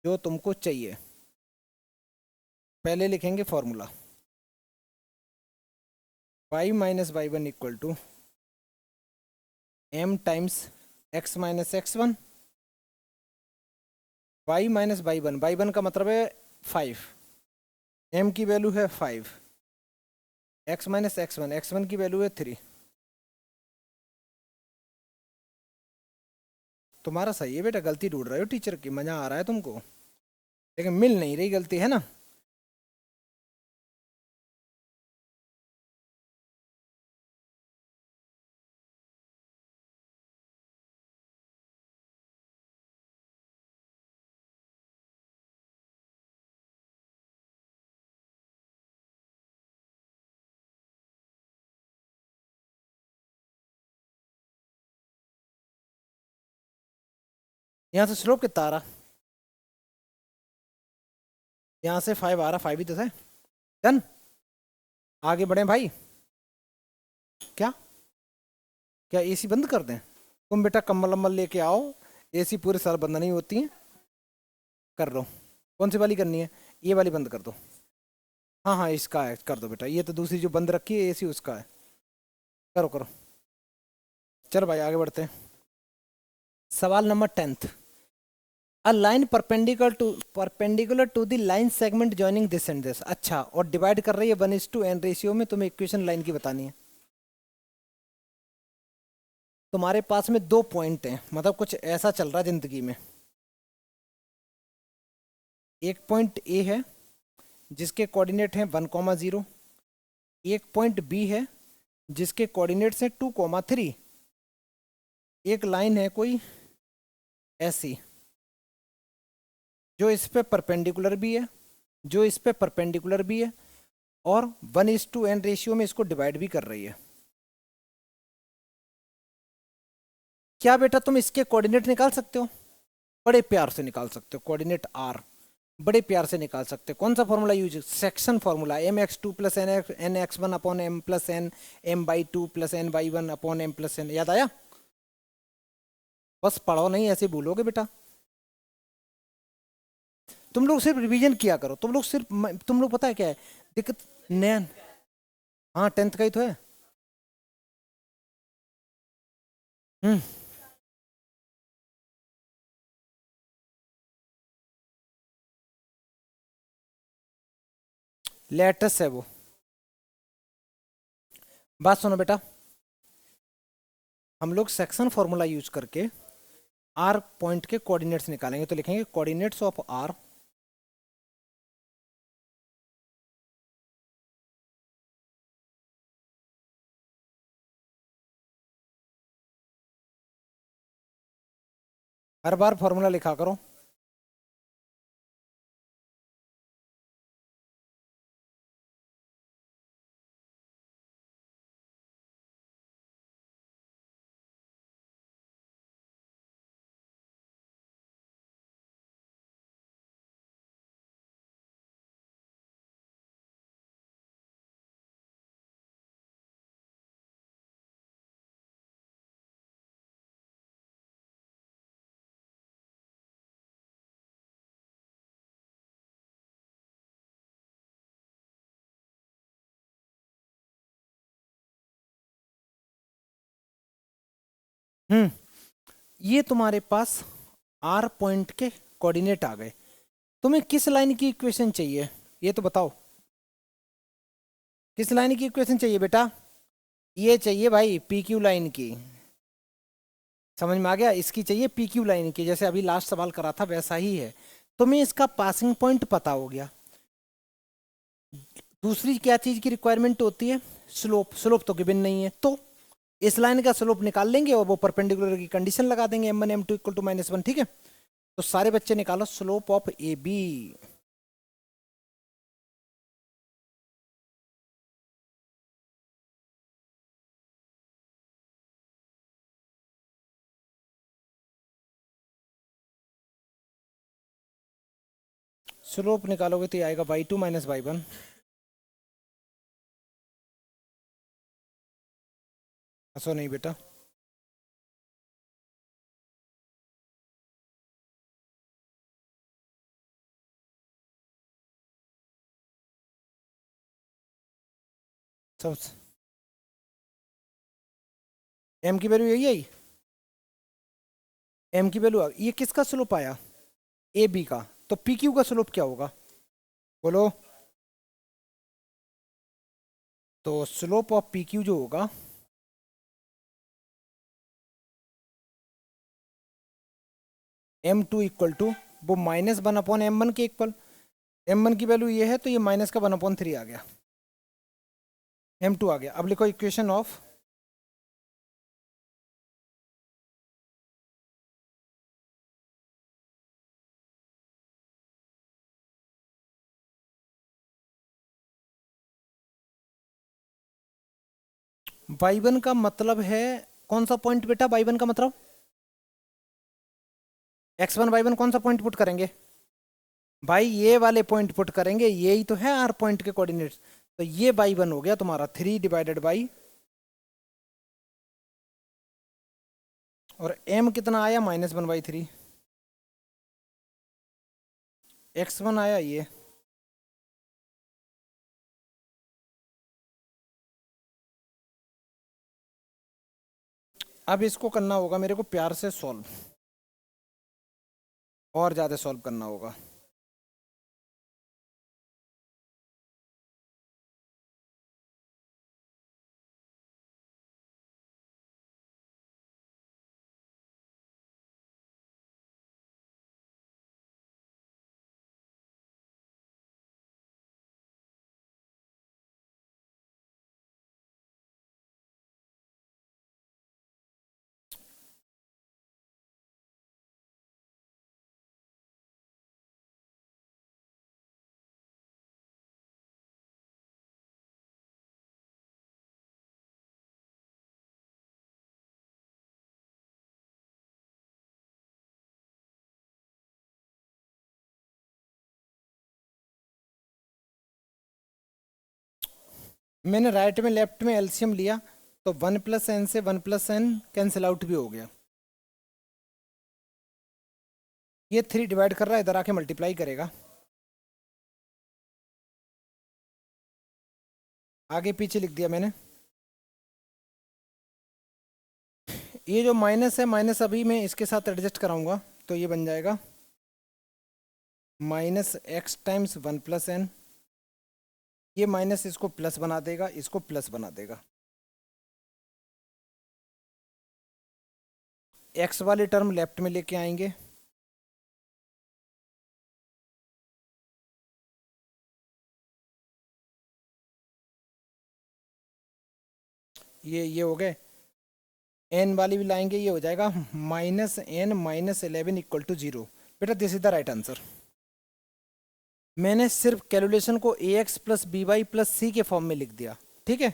जो तुमको चाहिए। पहले लिखेंगे formula, y minus y1 equal to m times x minus x1, y minus y1, y1 का मतलब है 5, m की वैल्यू है 5, x माइनस x1, x1 की वैल्यू है 3। तुम्हारा सही है बेटा, गलती ढूंढ रहे हो टीचर की, मजा आ रहा है तुमको। लेकिन मिल नहीं रही, गलती है ना। यहाँ से स्लोप कितना आ रहा, यहाँ से 5 आ रहा, 5 ही तो है। डन, आगे बढ़े भाई। क्या, क्या एसी बंद कर दें? तुम बेटा कम्बल वम्बल लेके आओ, एसी पूरे साल बंद नहीं होती है। कर लो। कौन सी वाली करनी है? ये वाली बंद कर दो। हाँ हाँ इसका है, कर दो बेटा, ये तो दूसरी जो बंद रखी है एसी उसका है। करो करो। चलो भाई आगे बढ़ते हैं। सवाल number 10th। A line perpendicular to the line segment joining this and this. अच्छा, और डिवाइड कर रही है 1:n रेशियो में। तुम्हें इक्वेशन लाइन की बतानी है। तुम्हारे पास में दो पॉइंट हैं, मतलब कुछ ऐसा चल रहा है जिंदगी में। एक पॉइंट ए है जिसके कोऑर्डिनेट हैं 1,0। एक पॉइंट बी है जिसके कोऑर्डिनेट्स हैं 2,3। एक लाइन है कोई ऐसी जो इस पे परपेंडिकुलर भी है, जो इस पे परपेंडिकुलर भी है, और 1:n रेशियो में इसको डिवाइड भी कर रही है। क्या बेटा तुम इसके कोऑर्डिनेट निकाल सकते हो? बड़े प्यार से निकाल सकते हो, कोऑर्डिनेट आर बड़े प्यार से निकाल सकते हो। कौन सा formula use? Section formula, mx2 plus nx1 upon m plus n, m/2 plus n/1 upon m plus n। याद आया? बस पढ़ो नहीं, ऐसे भूलोगे बेटा। तुम लोग सिर्फ रिवीजन किया करो, तुम लोग सिर्फ तुम लोग पता है क्या है दिक्कत? नया, हाँ 10th का ही तो है। हम्म, लेटेस्ट है वो। बात सुनो बेटा, हम लोग सेक्शन फॉर्मूला यूज करके आर पॉइंट के कोऑर्डिनेट्स निकालेंगे। तो लिखेंगे कोऑर्डिनेट्स ऑफ आर हर बार फॉर्मूला लिखा करो। हम्म, ये तुम्हारे पास आर पॉइंट के कोऑर्डिनेट आ गए। तुम्हें किस लाइन की इक्वेशन चाहिए ये तो बताओ। किस लाइन की इक्वेशन चाहिए बेटा? ये चाहिए भाई पी क्यू लाइन की। समझ में आ गया? इसकी चाहिए पी क्यू लाइन की, जैसे अभी लास्ट सवाल करा था वैसा ही है। तुम्हें इसका पासिंग पॉइंट पता हो गया। दूसरी क्या चीज की रिक्वायरमेंट होती है? स्लोप। स्लोप तो गिवन नहीं है, तो इस लाइन का स्लोप निकाल लेंगे और वो परपेंडिकुलर की कंडीशन लगा देंगे, m1 m2 इक्वल टू -1। ठीक है, तो सारे बच्चे निकालो स्लोप ऑफ ए बी। स्लोप निकालोगे तो ये आएगा y2 माइनस y1। हंसो नहीं बेटा। सब m की वैल्यू यही आई। m की वैल्यू ये किसका स्लोप आया? ए बी का। तो पी क्यू का स्लोप क्या होगा बोलो? तो स्लोप ऑफ पी क्यू जो होगा m2 इक्वल टू वो -1/m1 के इक्वल। m1 की वैल्यू ये है तो ये माइनस का 1/3 आ गया, m2 आ गया। अब लिखो इक्वेशन ऑफ y1 का मतलब है कौन सा पॉइंट बेटा, y1 का मतलब x1 y1 कौन सा पॉइंट पुट करेंगे भाई, ये वाले पॉइंट पुट करेंगे, यही तो है r पॉइंट के कोऑर्डिनेट्स। तो ये y1 हो गया तुम्हारा 3 डिवाइडेड बाई, और m कितना आया -1/3, x1 आया ये। अब इसको करना होगा मेरे को प्यार से सॉल्व, और ज्यादा सॉल्व करना होगा। मैंने राइट में लेफ्ट में एलसीएम लिया तो 1 + n से 1 + n कैंसिल आउट भी हो गया। ये 3 डिवाइड कर रहा है, इधर आके मल्टीप्लाई करेगा, आगे पीछे लिख दिया मैंने। ये जो माइनस है, माइनस अभी मैं इसके साथ एडजस्ट कराऊंगा तो ये बन जाएगा -x टाइम्स 1 + n। ये माइनस इसको प्लस बना देगा, इसको प्लस बना देगा। x वाली टर्म लेफ्ट में लेके आएंगे, ये हो गए। n वाली भी लाएंगे, ये हो जाएगा -n - 11 = 0। बेटा this is the right answer. मैंने सिर्फ कैलकुलेशन को ax + by + c के फॉर्म में लिख दिया, ठीक है,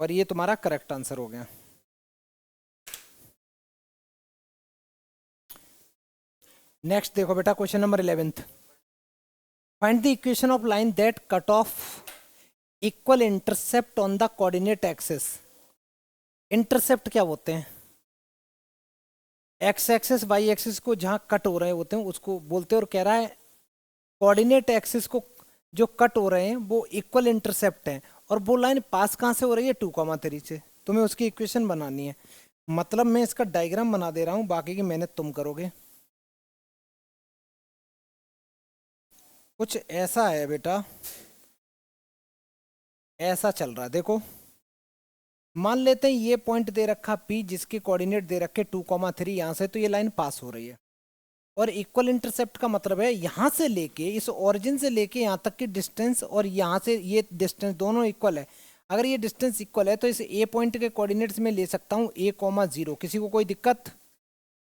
और ये तुम्हारा करेक्ट आंसर हो गया। नेक्स्ट देखो बेटा, question number 11th। Find the equation of line that cut off equal intercept on the coordinate axis. Intercept क्या होते हैं, एक्स एक्सिस वाई एक्सिस को जहां कट हो रहे होते हैं उसको बोलते हैं, और कह रहा है कोऑर्डिनेट एक्सिस को जो कट हो रहे हैं वो इक्वल इंटरसेप्ट है, और वो लाइन पास कहां से हो रही है 2,3 से। तुम्हें उसकी इक्वेशन बनानी है। मतलब मैं इसका डायग्राम बना दे रहा हूं, बाकी की मेहनत तुम करोगे। कुछ ऐसा है बेटा, ऐसा चल रहा है देखो। मान लेते हैं ये पॉइंट दे रखा P, जिसके कोऑर्डिनेट दे रखे 2,3 यहां से, तो ये लाइन पास हो रही है। और इक्वल इंटरसेप्ट का मतलब है यहां से लेके, इस ओरिजिन से लेके यहां तक की डिस्टेंस, और यहां से ये डिस्टेंस दोनों इक्वल है। अगर ये डिस्टेंस इक्वल है तो इस ए पॉइंट के कोऑर्डिनेट्स में ले सकता हूँ a,0। किसी को कोई दिक्कत?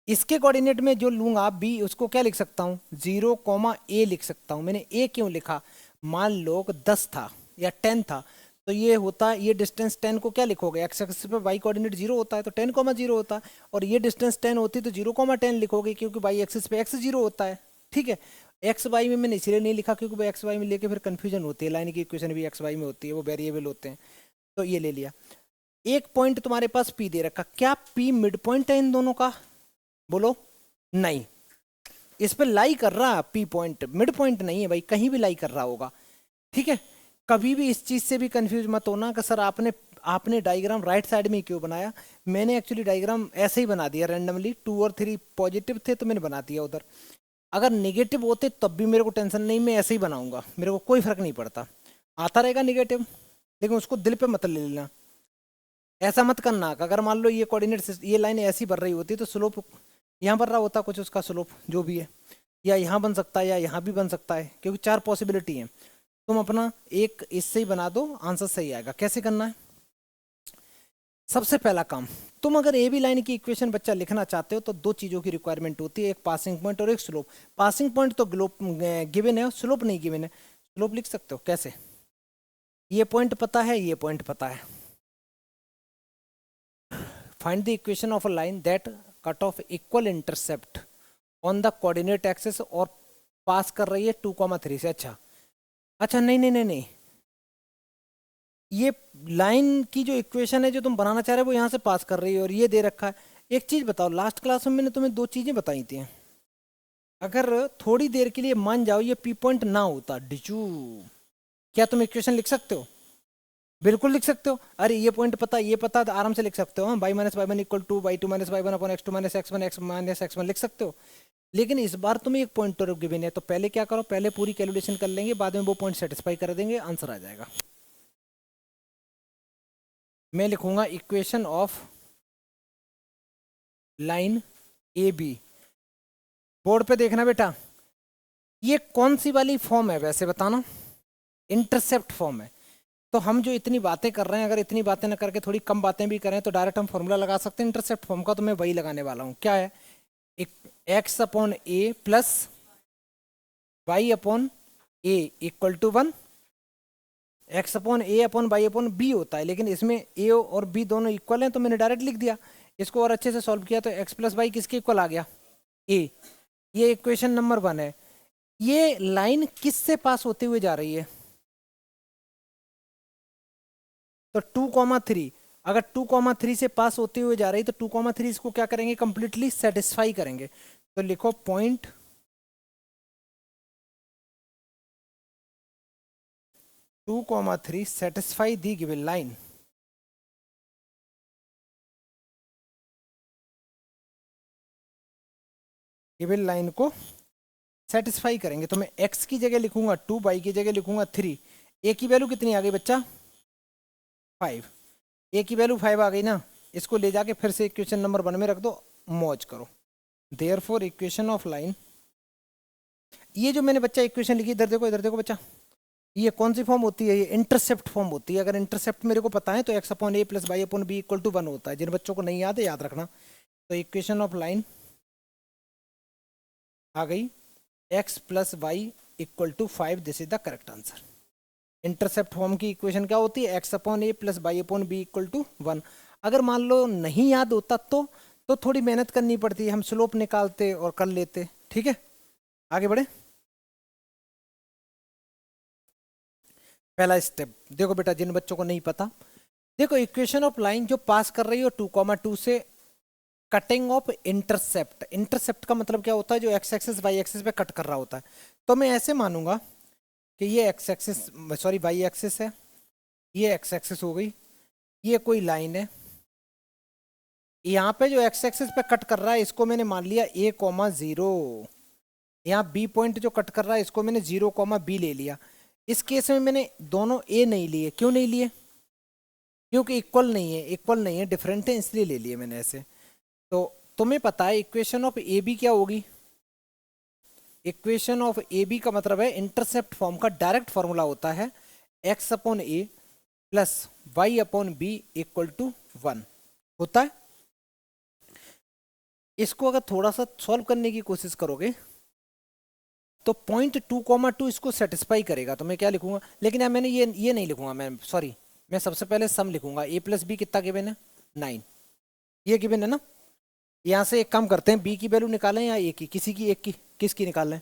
इसके कोऑर्डिनेट में जो लूंगा b, उसको क्या लिख सकता हूँ 0,a लिख सकता हूँ। मैंने a क्यों लिखा, मान लो 10 था या 10 था, तो ये होता, ये डिस्टेंस 10 को क्या लिखोगे, एक्स एक्सिस पे y कोऑर्डिनेट 0 होता है तो 10,0 होता है, और ये डिस्टेंस 10 होती तो 0,10 लिखोगे, क्योंकि y एक्सिस पे x 0 होता है। ठीक है, एक्स वाई में मैंने इसलिए नहीं लिखा क्योंकि एक्स वाई में लेके फिर कंफ्यूजन होती है, लाइन की इक्वेशन भी एक्स वाई में होती है, वो वेरिएबल होते हैं, तो ये ले लिया। एक पॉइंट तुम्हारे पास P दे रखा, क्या P मिड पॉइंट है इन दोनों का, बोलो नहीं। इस पे लाई कर रहा P पॉइंट, मिड पॉइंट नहीं है भाई, कहीं भी लाई कर रहा होगा। ठीक है, कभी भी इस चीज से भी कंफ्यूज मत होना कि सर आपने डायग्राम राइट साइड में क्यों बनाया। मैंने एक्चुअली डायग्राम ऐसे ही बना दिया रैंडमली, 2 और 3 पॉजिटिव थे तो मैंने बना दिया उधर। अगर नेगेटिव होते तब भी मेरे को टेंशन नहीं, मैं ऐसे ही बनाऊंगा, मेरे को कोई फर्क नहीं पड़ता। आता रहेगा नेगेटिव, लेकिन उसको दिल पे मत ले लेना। ऐसा मत करना कि अगर मान लो ये कोऑर्डिनेट, ये लाइन ऐसी बढ़ रही होती तो स्लोप यहाँ बढ़ रहा होता कुछ, उसका स्लोप जो भी है, या यहाँ बन सकता है या यहाँ भी बन सकता है, क्योंकि 4 पॉसिबिलिटी हैं। तुम अपना एक इससे ही बना दो, आंसर सही आएगा। कैसे करना है? सबसे पहला काम, तुम अगर ए बी लाइन की इक्वेशन बच्चा लिखना चाहते हो तो 2 चीज़ों की रिक्वायरमेंट होती है, एक पासिंग पॉइंट और एक स्लोप। पासिंग पॉइंट तो ग्लोप गिवन है, स्लोप नहीं गिवन है। स्लोप लिख सकते हो कैसे? ये पॉइंट पता है, ये पॉइंट पता है। Find the equation of a line that cut off equal intercept on the coordinate axis और पास कर रही है 2,3 से। अच्छा अच्छा, नहीं नहीं नहीं नहीं, ये लाइन की जो इक्वेशन है जो तुम बनाना चाह रहे हो वो यहाँ से पास कर रही है और ये दे रखा है। एक चीज बताओ, लास्ट क्लास में मैंने तुम्हें 2 चीजें बताई थी, अगर थोड़ी देर के लिए मान जाओ ये पी पॉइंट ना होता डिचू, क्या तुम इक्वेशन लिख सकते हो? बिल्कुल लिख सकते हो। अरे ये पॉइंट पता, ये पता, तो आराम से लिख सकते हो। Y minus Y one equal to y two minus Y one upon x two minus x one, x minus x one लिख सकते हो। लेकिन इस बार तुम्हें एक पॉइंट तो गिवन है, तो पहले क्या करो, पहले पूरी कैलकुलेशन कर लेंगे, बाद में वो पॉइंट सेटिस्फाई कर देंगे, आंसर आ जाएगा। मैं लिखूंगा equation of line A B. Board पे देखना बेटा, ये कौन सी वाली फॉर्म है वैसे बताना? इंटरसेप्ट फॉर्म है। तो हम जो इतनी बातें कर रहे हैं, अगर इतनी बातें न करके थोड़ी कम बातें भी करें तो डायरेक्ट हम फॉर्मूला लगा सकते हैं इंटरसेप्ट फॉर्म का। तो मैं वही लगाने वाला हूँ। क्या है? X upon a plus y upon a equal to 1। X upon a upon y upon b होता है, लेकिन इसमें ए और बी दोनों इक्वल हैं तो मैंने डायरेक्ट लिख दिया। इसको और अच्छे से सॉल्व किया तो एक्स प्लस वाई किसके इक्वल आ गया? ए। ये इक्वेशन नंबर 1 है। ये लाइन किस से पास होते हुए जा रही है? तो 2,3, अगर 2,3 से पास होते हुए जा रही है तो 2,3 इसको क्या करेंगे? कंप्लीटली सेटिस्फाई करेंगे। तो लिखो point 2,3 satisfy the given line. Given line को सेटिस्फाई करेंगे। तो मैं x की जगह लिखूंगा 2, y की जगह लिखूंगा 3। a की वैल्यू कितनी आ गई बच्चा? 5। a की वैल्यू 5 आ गई ना, इसको ले जाके फिर से इक्वेशन नंबर 1 में रख दो, मौज करो। देयरफॉर इक्वेशन ऑफ लाइन, ये जो मैंने बच्चा इक्वेशन लिखी, इधर देखो, इधर देखो बच्चा, ये कौन सी फॉर्म होती है? ये इंटरसेप्ट फॉर्म होती है। अगर इंटरसेप्ट मेरे को पता है तो x upon a plus y upon b equal to 1 होता है। जिन बच्चों को नहीं याद है याद रखना। तो इक्वेशन ऑफ लाइन आ गई x plus y equal to 5। This is the correct answer. Intercept form की इक्वेशन क्या होती है? X upon a plus y upon b equal to 1। अगर मान लो नहीं याद होता तो थोड़ी मेहनत करनी पड़ती है, हम स्लोप निकालते और कर लेते। ठीक है, आगे बढ़े। पहला स्टेप देखो बेटा, जिन बच्चों को नहीं पता, देखो इक्वेशन ऑफ लाइन जो पास कर रही हो 2,2 से, कटिंग ऑफ इंटरसेप्ट। इंटरसेप्ट का मतलब क्या होता है? जो एक्स एक्सिस वाई एक्सिस पे कट कर रहा होता है। तो मैं ऐसे मानूंगा कि ये x axis, sorry y axis है, ये एक्स एक्सिस हो गई, ये कोई लाइन है, यहाँ पे जो एक्स एक्सिस पे कट कर रहा है इसको मैंने मान लिया a,0। यहाँ बी पॉइंट जो कट कर रहा है इसको मैंने 0,b ले लिया। इस केस में मैंने दोनों ए नहीं लिए। क्यों नहीं लिए? क्योंकि इक्वल नहीं है, इक्वल नहीं है, डिफरेंट है, इसलिए ले लिए मैंने ऐसे। तो तुम्हें पता है इक्वेशन ऑफ ए बी क्या होगी? इक्वेशन ऑफ ए बी का मतलब है इंटरसेप्ट फॉर्म का डायरेक्ट फॉर्मूला होता है x upon a plus y upon b equal to 1 होता है। इसको अगर थोड़ा सा सॉल्व करने की कोशिश करोगे तो पॉइंट 2,2 इसको सेटिस्फाई करेगा। तो मैं क्या लिखूंगा? लेकिन यार मैंने ये नहीं लिखूंगा, मैं सॉरी, मैं सबसे पहले सम लिखूंगा। ए प्लस बी कितना गिवन है? 9। ये गिवन है ना। यहाँ से एक काम करते हैं, बी की वैल्यू निकालें या ए की, किसी की एक की, किसकी निकाल लें?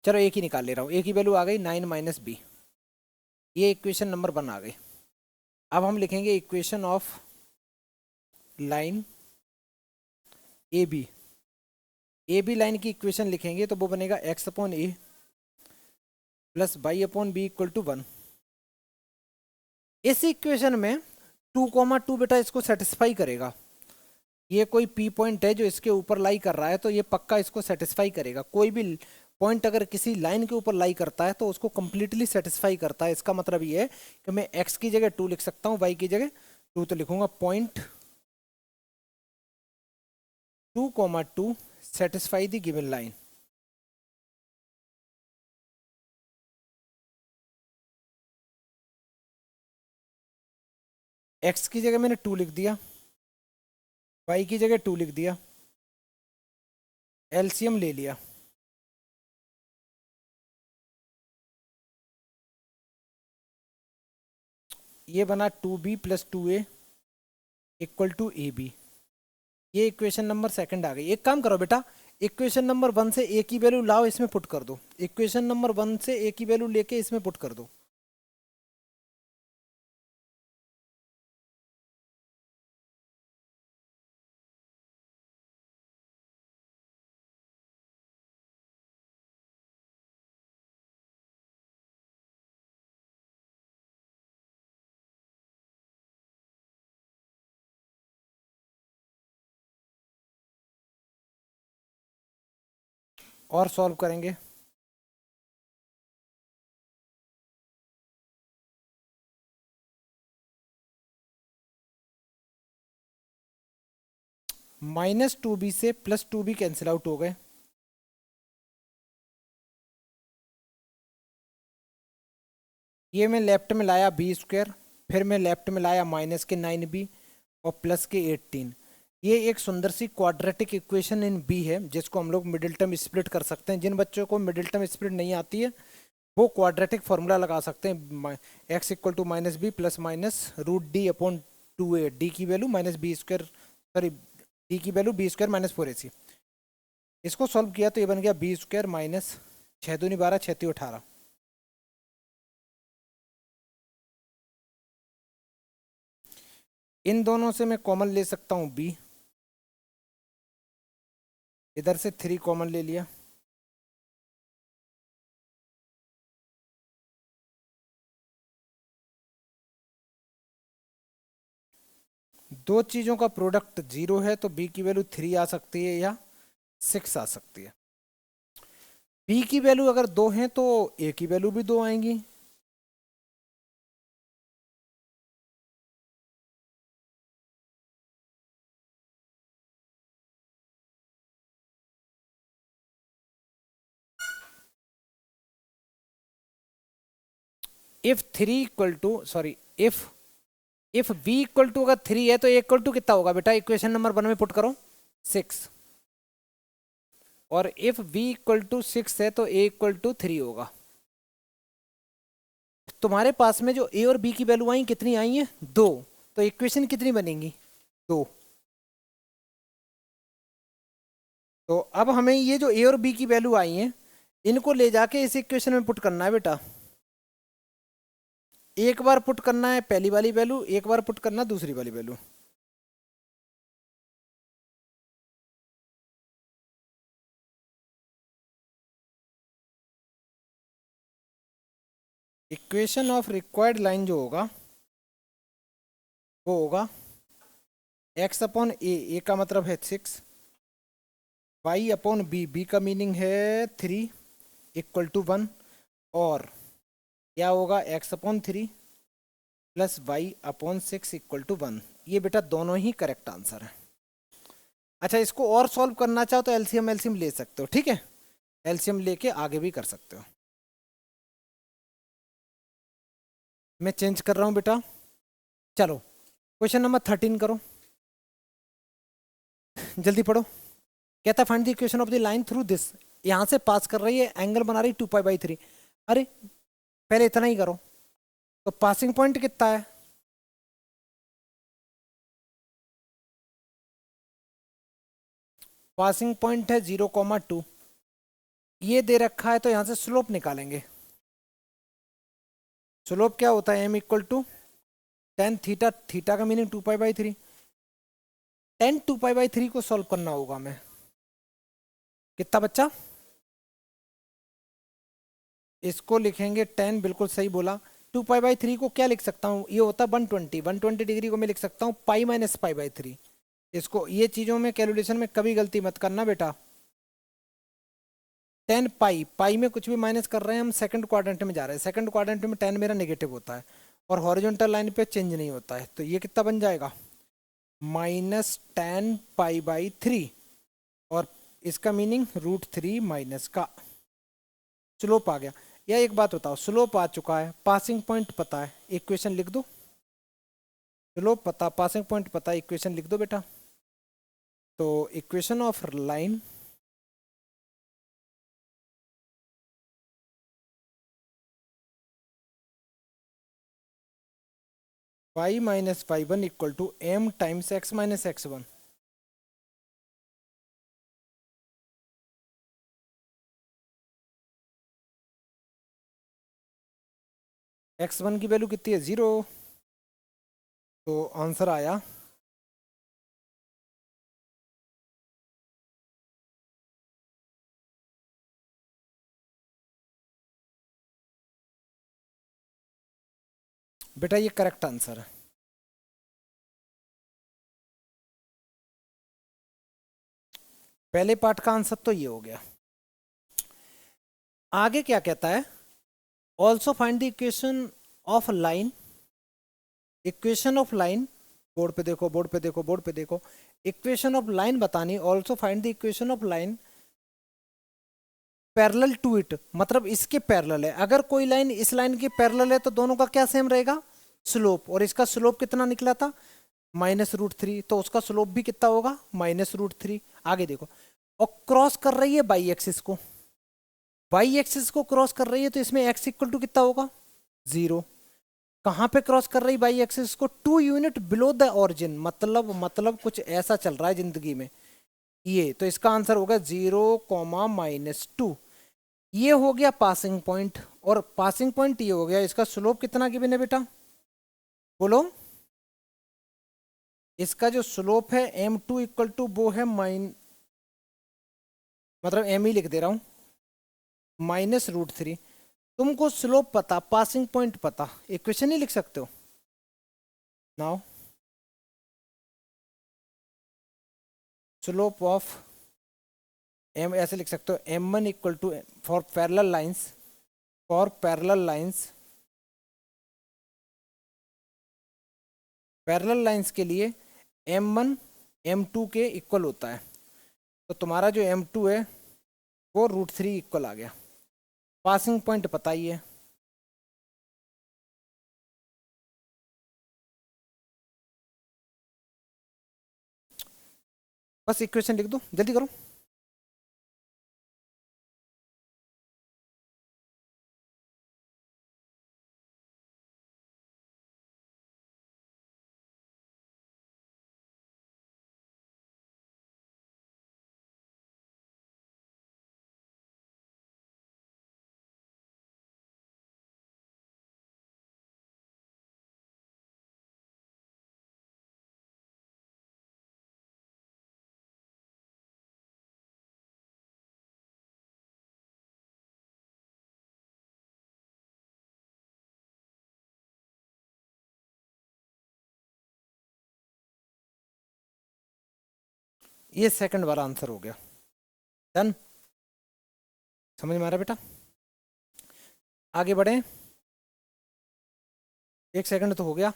चलो ए की निकाल ले रहा हूँ। ए की वैल्यू आ गई 9 माइनस बी। ये इक्वेशन नंबर 1 आ गई। अब हम लिखेंगे equation of line A B. A B line की इक्वेशन लिखेंगे तो वो बनेगा x upon a plus y upon b equal to 1। इस इक्वेशन में 2,2 बेटा इसको सेटिस्फाई करेगा। ये कोई पी पॉइंट है जो इसके ऊपर लाई कर रहा है, तो ये पक्का इसको सेटिस्फाई करेगा। कोई भी पॉइंट अगर किसी लाइन के ऊपर लाई करता है तो उसको कंप्लीटली सेटिस्फाई करता है। इसका मतलब ये है कि मैं एक्स की जगह 2 लिख सकता हूँ, वाई की जगह 2, तो लिखूंगा point 2,2 satisfy the given line. X की जगह मैंने 2 लिख दिया, वाई की जगह 2 लिख दिया, एलसीएम ले लिया। ये बना 2b plus 2a equal to a b. ये इक्वेशन नंबर सेकंड आ गई। एक काम करो बेटा, इक्वेशन नंबर 1 से ए की वैल्यू लाओ, इसमें पुट कर दो। इक्वेशन नंबर 1 से ए की वैल्यू लेके इसमें पुट कर दो। और सॉल्व करेंगे। -2b से +2b कैंसिल आउट हो गए। ये मैं लेफ्ट में लाया b², फिर मैं लेफ्ट में लाया माइनस के 9b और प्लस के 18। ये एक सुंदर सी क्वाड्रेटिक इक्वेशन इन बी है, जिसको हम लोग मिडिल टर्म स्प्लिट कर सकते हैं। जिन बच्चों को मिडिल टर्म स्प्लिट नहीं आती है वो क्वाड्रेटिक फार्मूला लगा सकते हैं। x equal to -b plus minus √d/2a, D की वैल्यू -b², सॉरी डी की वैल्यू b² -4ac। इसको सॉल्व किया तो ये बन गया b² माइनस 6 दूनी 12 6 तीन 18। इन दोनों से मैं कॉमन ले सकता हूँ b, इधर से 3 कॉमन ले लिया, दो चीजों का प्रोडक्ट 0 है तो b की वैल्यू 3 आ सकती है या 6 आ सकती है। b की वैल्यू अगर 2 है तो a की वैल्यू भी 2 आएंगी। If 3 equal to sorry if b equal to अगर 3 है तो a इक्वल टू कितना होगा बेटा, इक्वेशन नंबर 1 में पुट करो 6। और इफ b इक्वल टू 6 है तो a इक्वल टू 3 होगा। तुम्हारे पास में जो a और b की वैल्यू आई कितनी आई है, 2। तो इक्वेशन कितनी बनेगी, 2। तो अब हमें ये जो a और b की वैल्यू आई है इनको ले जाके इस इक्वेशन में पुट करना है बेटा। एक बार पुट करना है पहली वाली वैल्यू, एक बार पुट करना दूसरी वाली value. Equation of required line जो होगा वो होगा x अपॉन ए का मतलब है 6, y अपॉन बी का मीनिंग है 3 इक्वल टू 1, और क्या होगा x upon 3 plus y upon 6 equal to 1। ये बेटा दोनों ही करेक्ट आंसर है। अच्छा, इसको और सॉल्व करना चाहो तो एलसीएम एलसीएम ले सकते हो, ठीक है, एलसीएम लेके आगे भी कर सकते हो। मैं चेंज कर रहा हूँ बेटा। चलो क्वेश्चन नंबर 13 करो, जल्दी पढ़ो। कहता find the equation of the line through this, यहां से पास कर रही है, एंगल बना रही 2π/3। अरे पहले इतना ही करो। तो पासिंग पॉइंट कितना है, पासिंग पॉइंट है 0,2। ये दे रखा है तो यहां से स्लोप निकालेंगे। स्लोप क्या होता है, m equal to tan theta, theta का मीनिंग 2π/3। टेन 2π/3 को सॉल्व करना होगा हमें। कितना बच्चा, इसको लिखेंगे 10, बिल्कुल सही बोला। 2π/3 को क्या लिख सकता हूँ, ये होता है 120 डिग्री को मैं लिख सकता हूँ पाई माइनस π/3। इसको ये चीजों में कैलकुलेशन में कभी गलती मत करना बेटा। 10 पाई, पाई में कुछ भी माइनस कर रहे हैं हम, सेकंड क्वाड्रेंट में जा रहे हैं, सेकंड क्वाड्रेंट में 10 मेरा नेगेटिव होता है और हॉरिजॉन्टल लाइन पे चेंज नहीं होता है। तो ये कितना बन जाएगा, -10π/3, और इसका मीनिंग √3 माइनस का। स्लोप आ गया। या एक बात बताओ, स्लोप आ चुका है, पासिंग पॉइंट पता है, इक्वेशन लिख दो। चलो पता, पासिंग पॉइंट पता, इक्वेशन लिख दो बेटा। तो equation of line y minus Y one equal to M times x minus x one. X one की वैल्यू कितनी है, 0। तो आंसर आया बेटा, ये करेक्ट आंसर है। पहले पार्ट का आंसर तो ये हो गया। आगे क्या कहता है, also find the equation of line. Equation of line, board पे देखो, बोर्ड पे देखो, बोर्ड पे देखो। इक्वेशन ऑफ लाइन बतानी, also find the equation of line parallel to it, मतलब इसके पैरेलल है। अगर कोई लाइन इस लाइन के पैरेलल है तो दोनों का क्या सेम रहेगा, स्लोप। और इसका स्लोप कितना निकला था, -√3, तो उसका स्लोप भी कितना होगा, -√3। आगे देखो, और क्रॉस कर रही है बाई एक्सिस को, बाई एक्सिस को क्रॉस कर रही है, तो इसमें x इक्वल टू कितना होगा, 0। कहां पे क्रॉस कर रही बाई एक्सिस को, 2 यूनिट बिलो द ऑरिजिन, मतलब कुछ ऐसा चल रहा है जिंदगी में ये। तो इसका आंसर होगा 0, -2। ये हो गया पासिंग पॉइंट, और पासिंग पॉइंट ये हो गया। इसका स्लोप कितना गिवन है बेटा, बोलो। इसका जो स्लोप है m2 इक्वल टू वो है मतलब m ही लिख दे रहा हूं, -√3। तुमको स्लोप पता, पासिंग पॉइंट पता, इक्वेशन ही लिख सकते हो। नाउ स्लोप ऑफ m ऐसे लिख सकते हो, m1 equal to, for parallel lines, for parallel lines, parallel lines के लिए m1 m2 के इक्वल होता है। तो तुम्हारा जो m2 है वो √3 इक्वल आ गया। पासिंग पॉइंट पता ही है। बस इक्वेशन लिख दो, जल्दी करो। ये सेकंड वाला आंसर हो गया। डन, समझ में आ रहा बेटा। आगे बढ़े, एक सेकंड तो हो गया।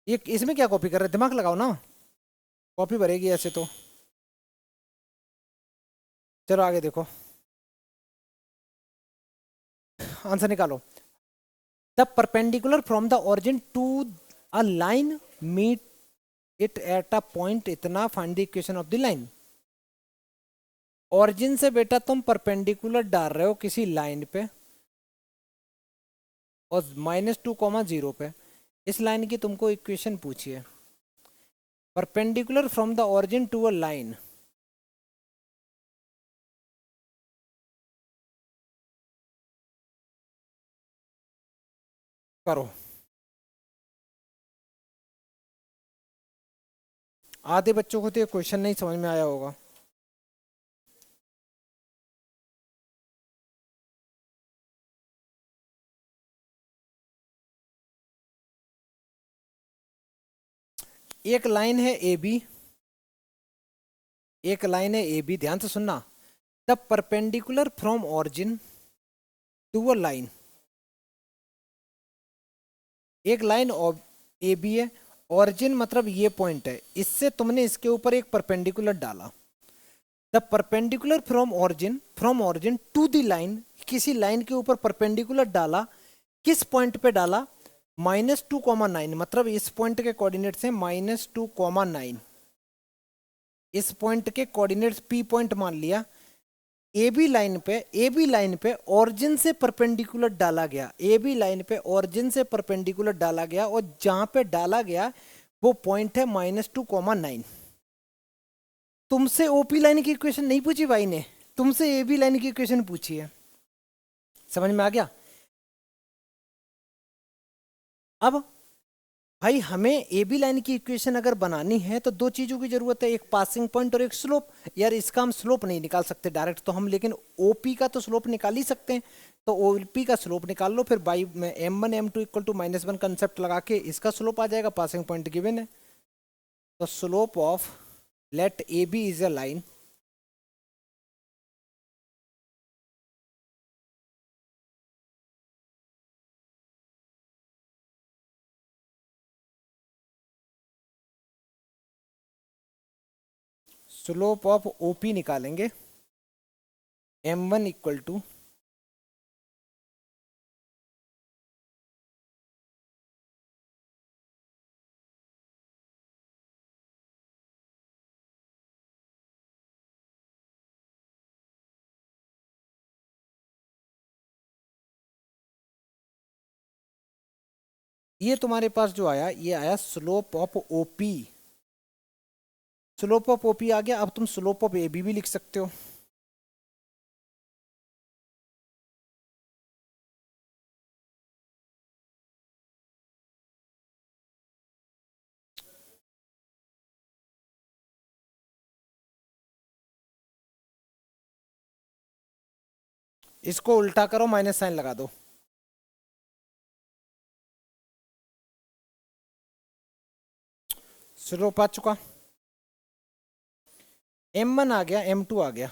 ये इसमें क्या कॉपी कर रहे, दिमाग लगाओ ना, कॉपी भरेगी ऐसे तो। चलो आगे देखो, आंसर निकालो। The perpendicular from the origin to a line meet it at a point, इतना find the equation of the line. Origin से बेटा तुम परपेंडिकुलर डाल रहे हो किसी लाइन पे, और -2, 0 पे। इस लाइन की तुमको इक्वेशन पूछी है, perpendicular from the origin to a line. करो। आधे बच्चों को तो ये क्वेश्चन नहीं समझ में आया होगा। एक लाइन है ए बी, एक लाइन है ए बी, ध्यान से सुनना। The perpendicular from origin to a line, एक लाइन ए बी है, ऑरिजिन मतलब ये पॉइंट है, इससे तुमने इसके ऊपर एक परपेंडिकुलर डाला। The perpendicular from origin to the line, किसी लाइन के ऊपर परपेंडिकुलर डाला, किस पॉइंट पे डाला, -2,9 मतलब इस पॉइंट के कोऑर्डिनेट्स हैं -2,9। इस पॉइंट के कोऑर्डिनेट्स पी पॉइंट मान लिया। ए बी लाइन पे ओरिजिन से परपेंडिकुलर डाला गया, ए बी लाइन पे ओरिजिन से परपेंडिकुलर डाला गया, और जहां पे डाला गया वो पॉइंट है -2,9। तुमसे ओपी लाइन की इक्वेशन नहीं पूछी भाई ने, तुमसे ए बी लाइन की इक्वेशन पूछी है। समझ में आ गया? अब भाई हमें ए बी लाइन की इक्वेशन अगर बनानी है तो दो चीजों की जरूरत है, एक पासिंग पॉइंट और एक स्लोप। यार इसका हम स्लोप नहीं निकाल सकते डायरेक्ट तो हम, लेकिन ओपी का तो स्लोप निकाल ही सकते हैं। तो ओपी का स्लोप निकाल लो, फिर by m1 m2 equal to -1 concept लगा के इसका स्लोप आ जाएगा, पासिंग पॉइंट गिवन है। तो slope of let A B is a line, slope of OP निकालेंगे m1 इक्वल टू ये तुम्हारे पास जो आया ये आया slope of OP. Slope of OP आ गया, अब तुम स्लोप ऑफ ए बी भी लिख सकते हो। इसको उल्टा करो, माइनस साइन लगा दो। स्लोप आ चुका, m1 आ गया, m2 आ गया।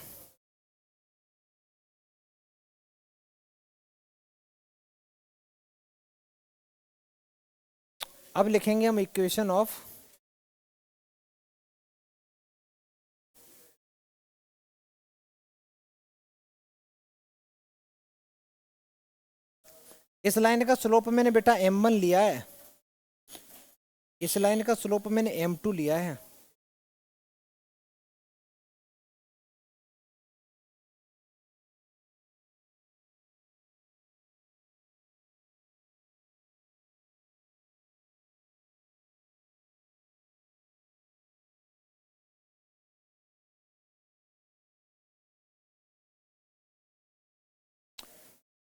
अब लिखेंगे हम इक्वेशन ऑफ इस लाइन का स्लोप मैंने बेटा m1 लिया है, इस लाइन का स्लोप मैंने m2 लिया है।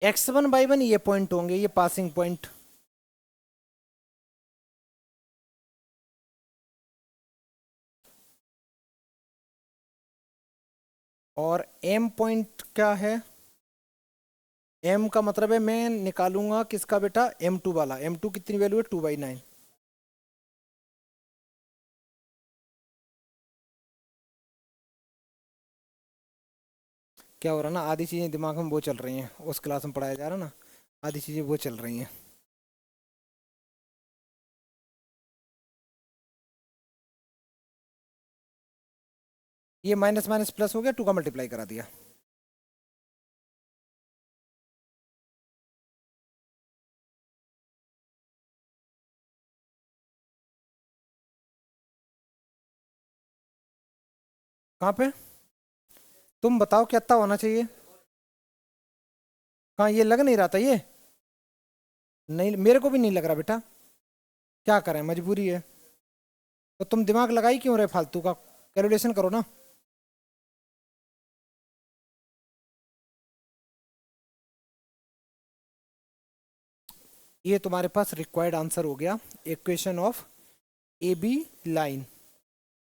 x1/1 ये पॉइंट होंगे, ये पासिंग पॉइंट। और m पॉइंट क्या है? m का मतलब है मैं निकालूंगा किसका बेटा, m2 वाला। m2 कितनी वैल्यू है, 2/9। क्या हो रहा है ना, आधी चीजें दिमाग में वो चल रही हैं, उस क्लास में पढ़ाया जा रहा है ना, आधी चीजें वो चल रही हैं। ये माइनस माइनस प्लस हो गया, 2 का मल्टीप्लाई करा दिया। कहाँ पे? तुम बताओ कितना होना चाहिए? कहाँ, ये लग नहीं रहा था ये? नहीं, मेरे को भी नहीं लग रहा बेटा। क्या करें, मजबूरी है। तो तुम दिमाग लगाई क्यों रहे फालतू का? कैलकुलेशन करो ना। ये तुम्हारे पास रिक्वायर्ड आंसर हो गया, equation of A B line.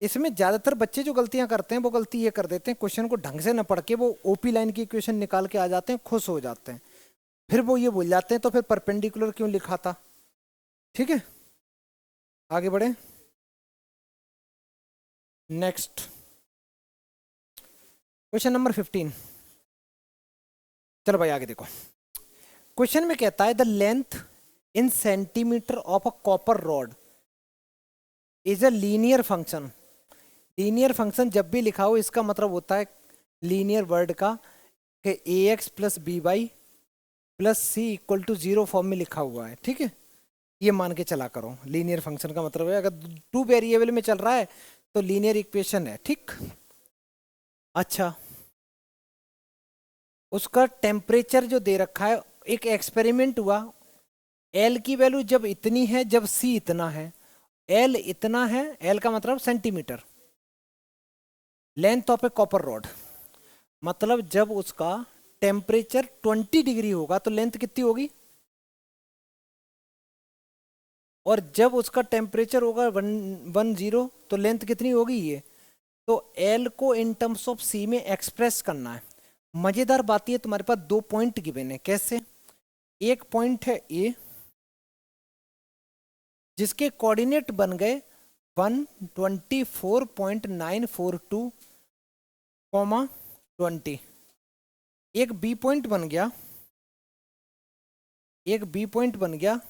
इसमें ज्यादातर बच्चे जो गलतियां करते हैं वो गलती ये कर देते हैं, क्वेश्चन को ढंग से न पढ़ के वो ओपी लाइन की इक्वेशन निकाल के आ जाते हैं, खुश हो जाते हैं, फिर वो ये बोल जाते हैं तो फिर परपेंडिकुलर क्यों लिखा था। ठीक है, आगे बढ़े। Next question number 15। चलो भाई आगे देखो। क्वेश्चन में कहता है the length in centimetre of a copper rod is a linear function. Linear function जब भी लिखा हो इसका मतलब होता है लीनियर वर्ड का कि ax plus B Y plus C equal to 0 form में लिखा हुआ है। ठीक है, ये मान के चला करो। लीनियर फंक्शन का मतलब है अगर टू वेरिएबल में चल रहा है तो लीनियर इक्वेशन है, ठीक। अच्छा, उसका टेम्परेचर जो दे रखा है, एक एक्सपेरिमेंट हुआ, एल की वैल्यू जब इतनी है, जब सी इतना है, एल इतना है, एल का मतलब centimetre, length of A copper rod, मतलब जब उसका टेम्परेचर 20 डिग्री होगा तो लेंथ कितनी होगी, और जब उसका टेम्परेचर होगा 110 तो लेंथ कितनी होगी ये। तो एल को इन टर्म्स ऑफ सी में एक्सप्रेस करना है। मजेदार बात ये, तुम्हारे पास दो पॉइंट गिवन है। कैसे? एक पॉइंट है ए जिसके कोऑर्डिनेट बन गए 124.942, 20। एक बी पॉइंट बन गया, एक बी पॉइंट बन गया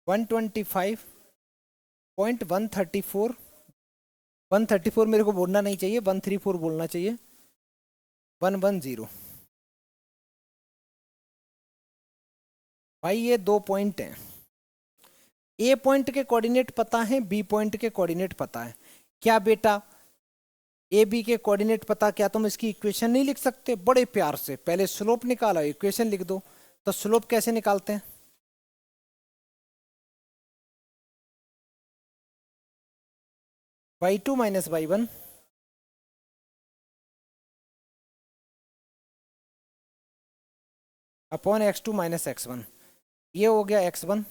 125.134, 134 मेरे को बोलना नहीं चाहिए, 134 बोलना चाहिए, 110। भाई ये दो पॉइंट हैं, ए पॉइंट के कोऑर्डिनेट पता है, बी पॉइंट के कोऑर्डिनेट पता है। क्या बेटा ए बी के कोऑर्डिनेट पता, क्या तुम इसकी इक्वेशन नहीं लिख सकते? बड़े प्यार से पहले स्लोप निकालो, इक्वेशन लिख दो। तो स्लोप कैसे निकालते हैं? y2 minus y1 upon x2 minus x1, ये हो गया x1।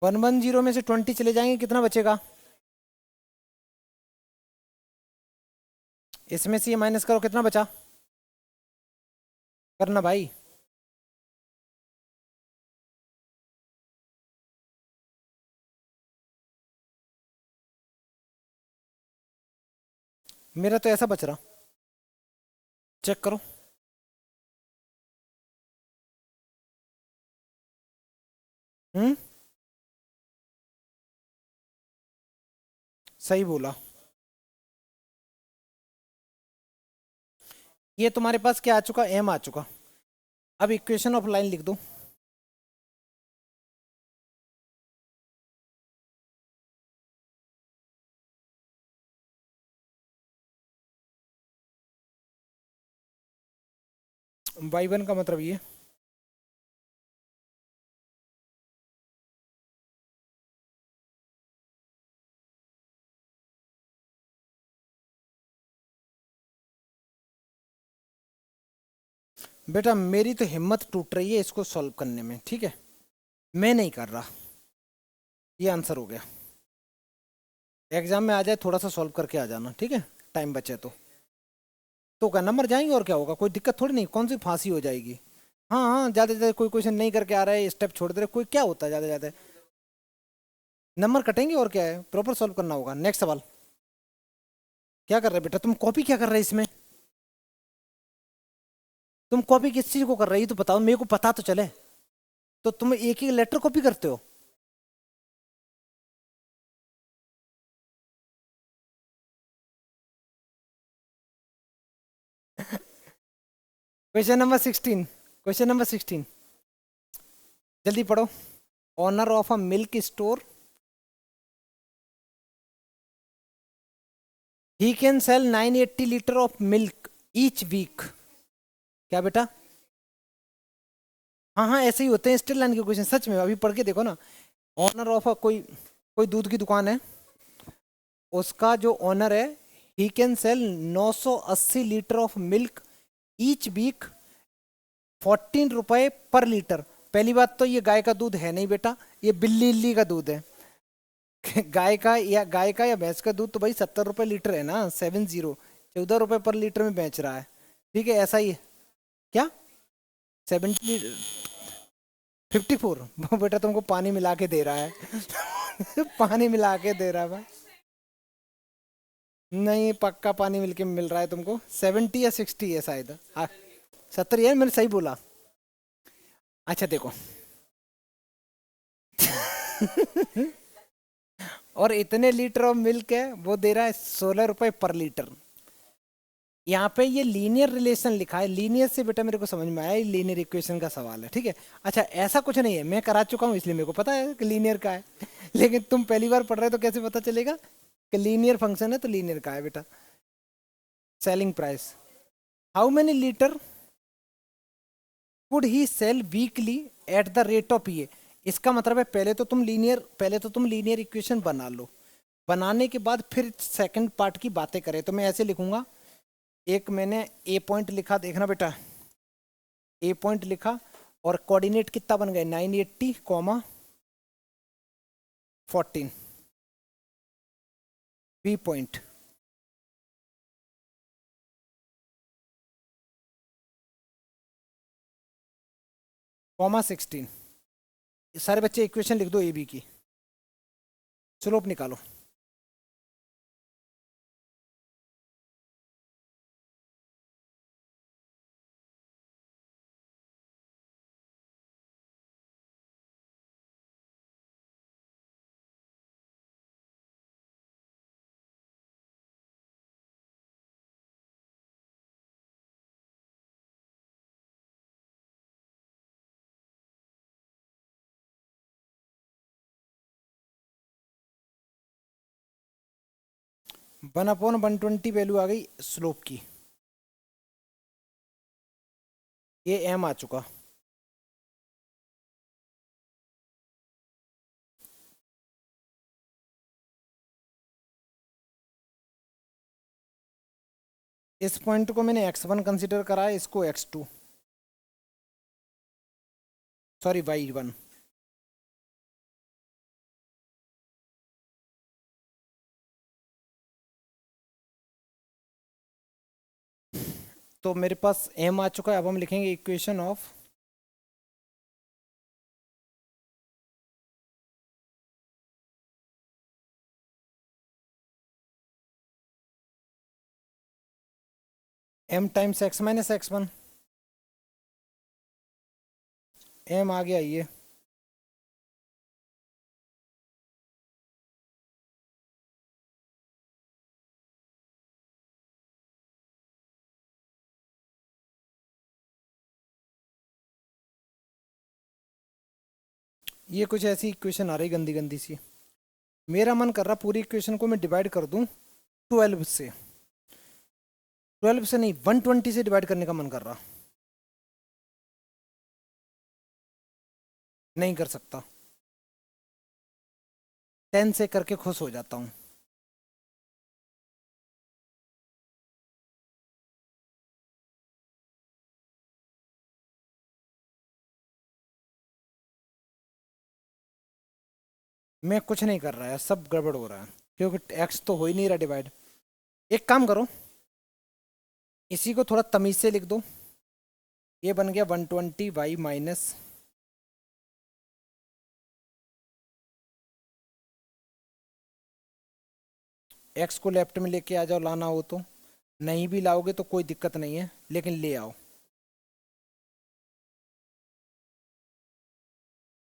वन वन जीरो में से 20 चले जाएंगे, कितना बचेगा? इसमें से ये माइनस करो, कितना बचा? करना भाई। मेरा तो ऐसा बच रहा, चेक करो। हम्म, सही बोला। ये तुम्हारे पास क्या आ चुका? एम आ चुका। अब इक्वेशन ऑफ लाइन लिख दो। y1 का मतलब ये, बेटा मेरी तो हिम्मत टूट रही है इसको सॉल्व करने में, ठीक है, मैं नहीं कर रहा। ये आंसर हो गया। एग्जाम में आ जाए थोड़ा सा सॉल्व करके आ जाना, ठीक है, टाइम बचे तो क्या नंबर जाएंगे और क्या होगा, कोई दिक्कत थोड़ी नहीं, कौन सी फांसी हो जाएगी। हाँ हाँ, ज़्यादा से ज़्यादा कोई क्वेश्चन नहीं करके आ रहा है, स्टेप छोड़ दे रहे, कोई क्या होता है, ज़्यादा ज़्यादा नंबर कटेंगे और क्या है, प्रॉपर सॉल्व करना होगा। नेक्स्ट सवाल। क्या कर रहे बेटा तुम? कॉपी क्या कर रहे इसमें? तुम कॉपी किस चीज़ को कर रही तो बताओ, मेरे को पता तो चले। तो तुम एक ही लेटर कॉपी करते हो? क्वेश्चन नंबर 16, क्वेश्चन नंबर 16, जल्दी पढ़ो। Owner of a milk store, he can sell 980 litre of milk each week. क्या बेटा? हाँ हाँ, ऐसे ही होते हैं स्टिल लाइन के क्वेश्चन, सच में अभी पढ़ के देखो ना। ऑनर ऑफ अ कोई कोई दूध की दुकान है, उसका जो ऑनर है, he can sell 980 litre of milk each week, 14 रुपए पर लीटर। पहली बात तो ये गाय का दूध है नहीं बेटा, ये बिल्ली इल्ली का दूध है। गाय का या भैंस का दूध तो भाई 70 रुपए लीटर है ना, 70, 14 रुपए पर लीटर में बेच रहा है, ठीक है, ऐसा ही है। क्या? 70, 54? बेटा तुमको पानी मिला के दे रहा है। पानी मिला के दे रहा भाई। नहीं पक्का पानी मिलके मिल रहा है तुमको, 70 या 60 है शायद, हाँ 70 है, मैंने सही बोला। अच्छा देखो। और इतने लीटर ऑफ मिल्क है वो दे रहा है 16 रुपए पर लीटर। यहाँ पे ये लीनियर रिलेशन लिखा है, लीनियर से बेटा मेरे को समझ में आया, लीनियर इक्वेशन का सवाल है, ठीक है। अच्छा ऐसा कुछ नहीं है, मैं करा चुका हूँ इसलिए मेरे को पता है कि लीनियर का है। लेकिन तुम पहली बार पढ़ रहे हो तो कैसे पता चलेगा कि लीनियर फंक्शन है तो लीनियर का है बेटा। Selling price, how many litre would he sell weekly at the rate of ये। इसका मतलब है पहले तो तुम लीनियर इक्वेशन बना लो, बनाने के बाद फिर सेकंड पार्ट की बातें करें। तो मैं ऐसे लिखूंगा, एक मैंने ए पॉइंट लिखा, देखना बेटा, ए पॉइंट लिखा और कोऑर्डिनेट कितना बन गए 980 कॉमा 14, बी पॉइंट कॉमा 16। सारे बच्चे इक्वेशन लिख दो ए बी की, स्लोप निकालो। वन अपॉन 120 वैल्यू आ गई स्लोप की, ये एम आ चुका। इस पॉइंट को मैंने x1 कंसीडर करा है, इसको x2, सॉरी y1। तो मेरे पास m आ चुका है, अब हम लिखेंगे equation of m times x minus x1। m आ गया ये कुछ ऐसी इक्वेशन आ रही गंदी गंदी सी। मेरा मन कर रहा पूरी इक्वेशन को मैं डिवाइड कर दूं 12 से, 12 से नहीं 120 से डिवाइड करने का मन कर रहा। नहीं कर सकता, 10 से करके खुश हो जाता हूँ। मैं कुछ नहीं कर रहा है, सब गड़बड़ हो रहा है क्योंकि एक्स तो हो ही नहीं रहा डिवाइड। एक काम करो, इसी को थोड़ा तमीज से लिख दो, ये बन गया 120 वाई माइनस एक्स को लेफ्ट में लेके आ जाओ, लाना हो तो, नहीं भी लाओगे तो कोई दिक्कत नहीं है लेकिन ले आओ।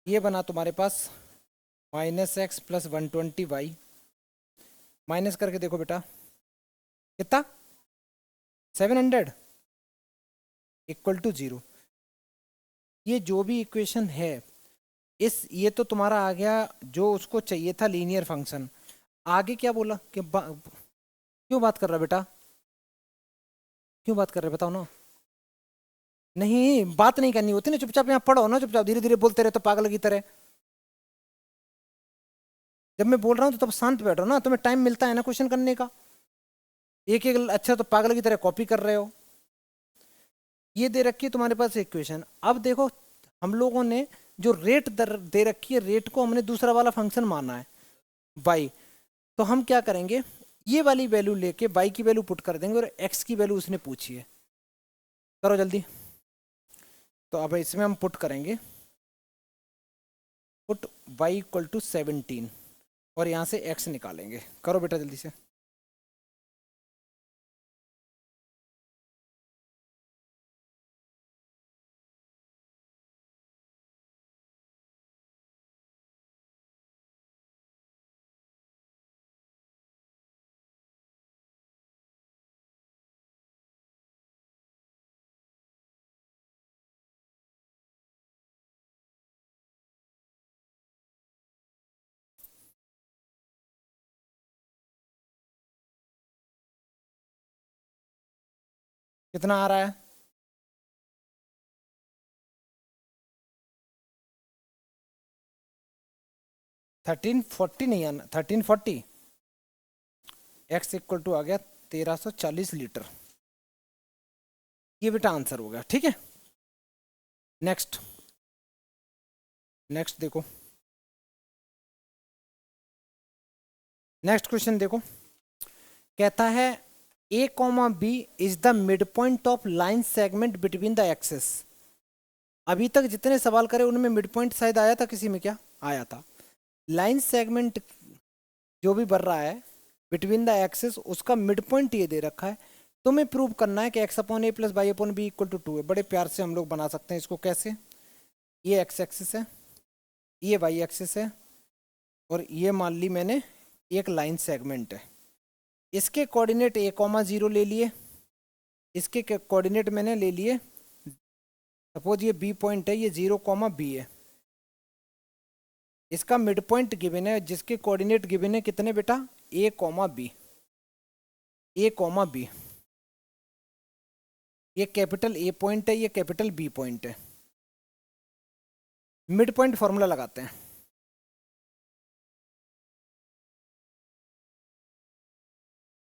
ये बना तुम्हारे पास minus x plus 120 Y, minus करके देखो बेटा कितना 700 इक्वल टू 0। ये जो भी इक्वेशन है, इस ये तो तुम्हारा आ गया जो उसको चाहिए था लीनियर फंक्शन। आगे क्या बोला कि क्यों बात कर रहा है बेटा, क्यों बात कर रहे बताओ ना। नहीं बात नहीं करनी होती ना, चुपचाप यहाँ पढ़ो ना, चुपचाप धीरे धीरे बोलते रहे तो पागल की तरह। जब मैं बोल रहा हूँ तो तब शांत बैठो ना, तुम्हें टाइम मिलता है ना क्वेश्चन करने का। एक एक अच्छा तो पागल की तरह कॉपी कर रहे हो। ये दे रखी है तुम्हारे पास इक्वेशन, अब देखो हम लोगों ने जो रेट दे रखी है, रेट को हमने दूसरा वाला फंक्शन माना है बाई। तो हम क्या करेंगे, ये वाली वैल्यू लेके बाई की वैल्यू पुट कर देंगे और एक्स की वैल्यू उसने पूछी है। करो जल्दी। तो अब इसमें हम पुट करेंगे, पुट y इक्वल टू 17, और यहाँ से x निकालेंगे। करो बेटा जल्दी से। कितना आ रहा है? 1340 नहीं आना, 1340। x इक्वल टू आ गया 1340 लीटर। ये बेटा आंसर हो गया, ठीक है। नेक्स्ट, नेक्स्ट देखो, नेक्स्ट क्वेश्चन देखो। कहता है a comma b is the mid point of line segment between the axes. अभी तक जितने सवाल करे उनमें मिड पॉइंट शायद आया था, किसी में क्या आया था? लाइन सेगमेंट जो भी बढ़ रहा है बिटवीन द एक्सेस, उसका मिड पॉइंट ये दे रखा है। तुम्हें प्रूव करना है कि x upon a plus y upon b equal to 2 है। बड़े प्यार से हम लोग बना सकते हैं इसको। कैसे? ये एक्स एक्सिस है, ये वाई एक्सिस है, और ये मान ली मैंने एक लाइन सेगमेंट है। इसके कोऑर्डिनेट a कॉमा 0 ले लिए, इसके कोऑर्डिनेट मैंने ले लिए, सपोज ये b पॉइंट है, ये 0 कॉमा बी है। इसका मिड पॉइंट गिवन है, जिसके कोऑर्डिनेट गिवन है कितने बेटा? a comma b, a comma b. ये कैपिटल A पॉइंट है, ये कैपिटल B पॉइंट है। मिड पॉइंट फॉर्मूला लगाते हैं।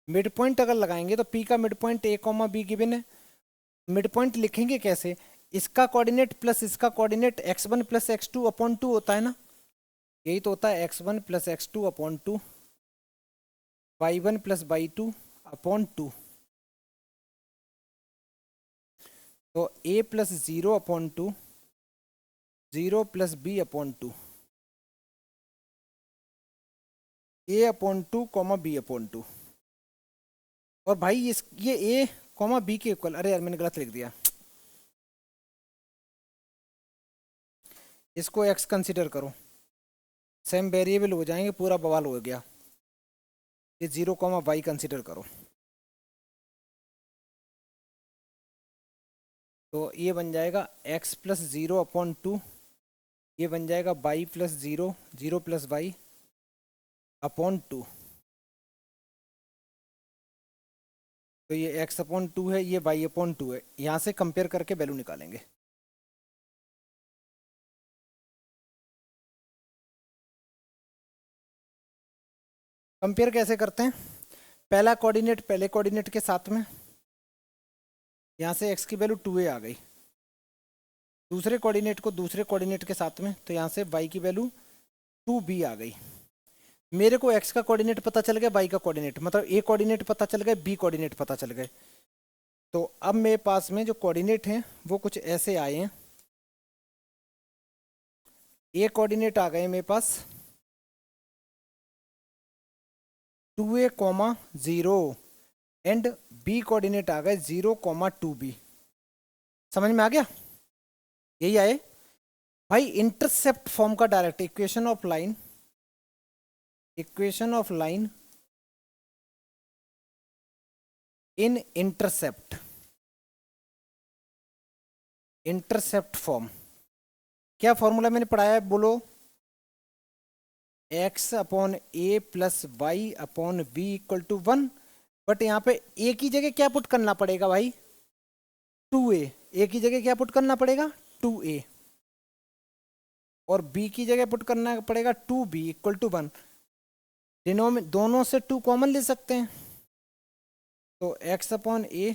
मिड पॉइंट अगर लगाएंगे तो P का mid point A comma b given है। मिड पॉइंट लिखेंगे कैसे? इसका कोऑर्डिनेट प्लस इसका coordinate x1 plus x2 upon 2 होता है ना। यही तो होता है, x1 plus x2 upon 2, y1 plus y2 upon 2। तो a plus 0 upon 2, 0 plus b upon 2, a upon 2 comma b upon 2। और भाई ये a कॉमा बी के इक्वल, अरे यार मैंने गलत लिख दिया, इसको x कंसीडर करो। सेम वेरिएबल हो जाएंगे, पूरा बवाल हो गया। ये 0 कॉमा वाई कंसीडर करो। तो ये बन जाएगा x प्लस 0 अपॉन 2, ये बन जाएगा y plus 0, 0 plus y upon 2। तो ये x अपॉन 2 है, ये y अपॉन 2 है। यहाँ से कंपेयर करके वैल्यू निकालेंगे। कंपेयर कैसे करते हैं? पहला कोऑर्डिनेट पहले कोऑर्डिनेट के साथ में, यहाँ से x की वैल्यू 2a आ गई। दूसरे कोऑर्डिनेट को दूसरे कोऑर्डिनेट के साथ में, तो यहाँ से y की वैल्यू 2b आ गई। मेरे को x का कोऑर्डिनेट पता चल गया, y का कोऑर्डिनेट, मतलब a कोऑर्डिनेट पता चल गए, b कोऑर्डिनेट पता चल गए। तो अब मेरे पास में जो कोऑर्डिनेट हैं वो कुछ ऐसे आए हैं। a कोऑर्डिनेट आ गए मेरे पास 2a comma 0 and b coordinate आ गए 0 कॉमा 2b। समझ में आ गया? यही आए भाई। इंटरसेप्ट फॉर्म का direct equation of line, equation of line in intercept, intercept form. क्या फॉर्मूला मैंने पढ़ाया है बोलो? x upon a plus y upon b equal to 1। But यहाँ पे a की जगह क्या पुट करना पड़ेगा भाई? 2a। a की जगह क्या पुट करना पड़ेगा? 2a। और b की जगह पुट करना पड़ेगा 2b इक्वल टू 1। दोनों से 2 कॉमन ले सकते हैं, तो x upon a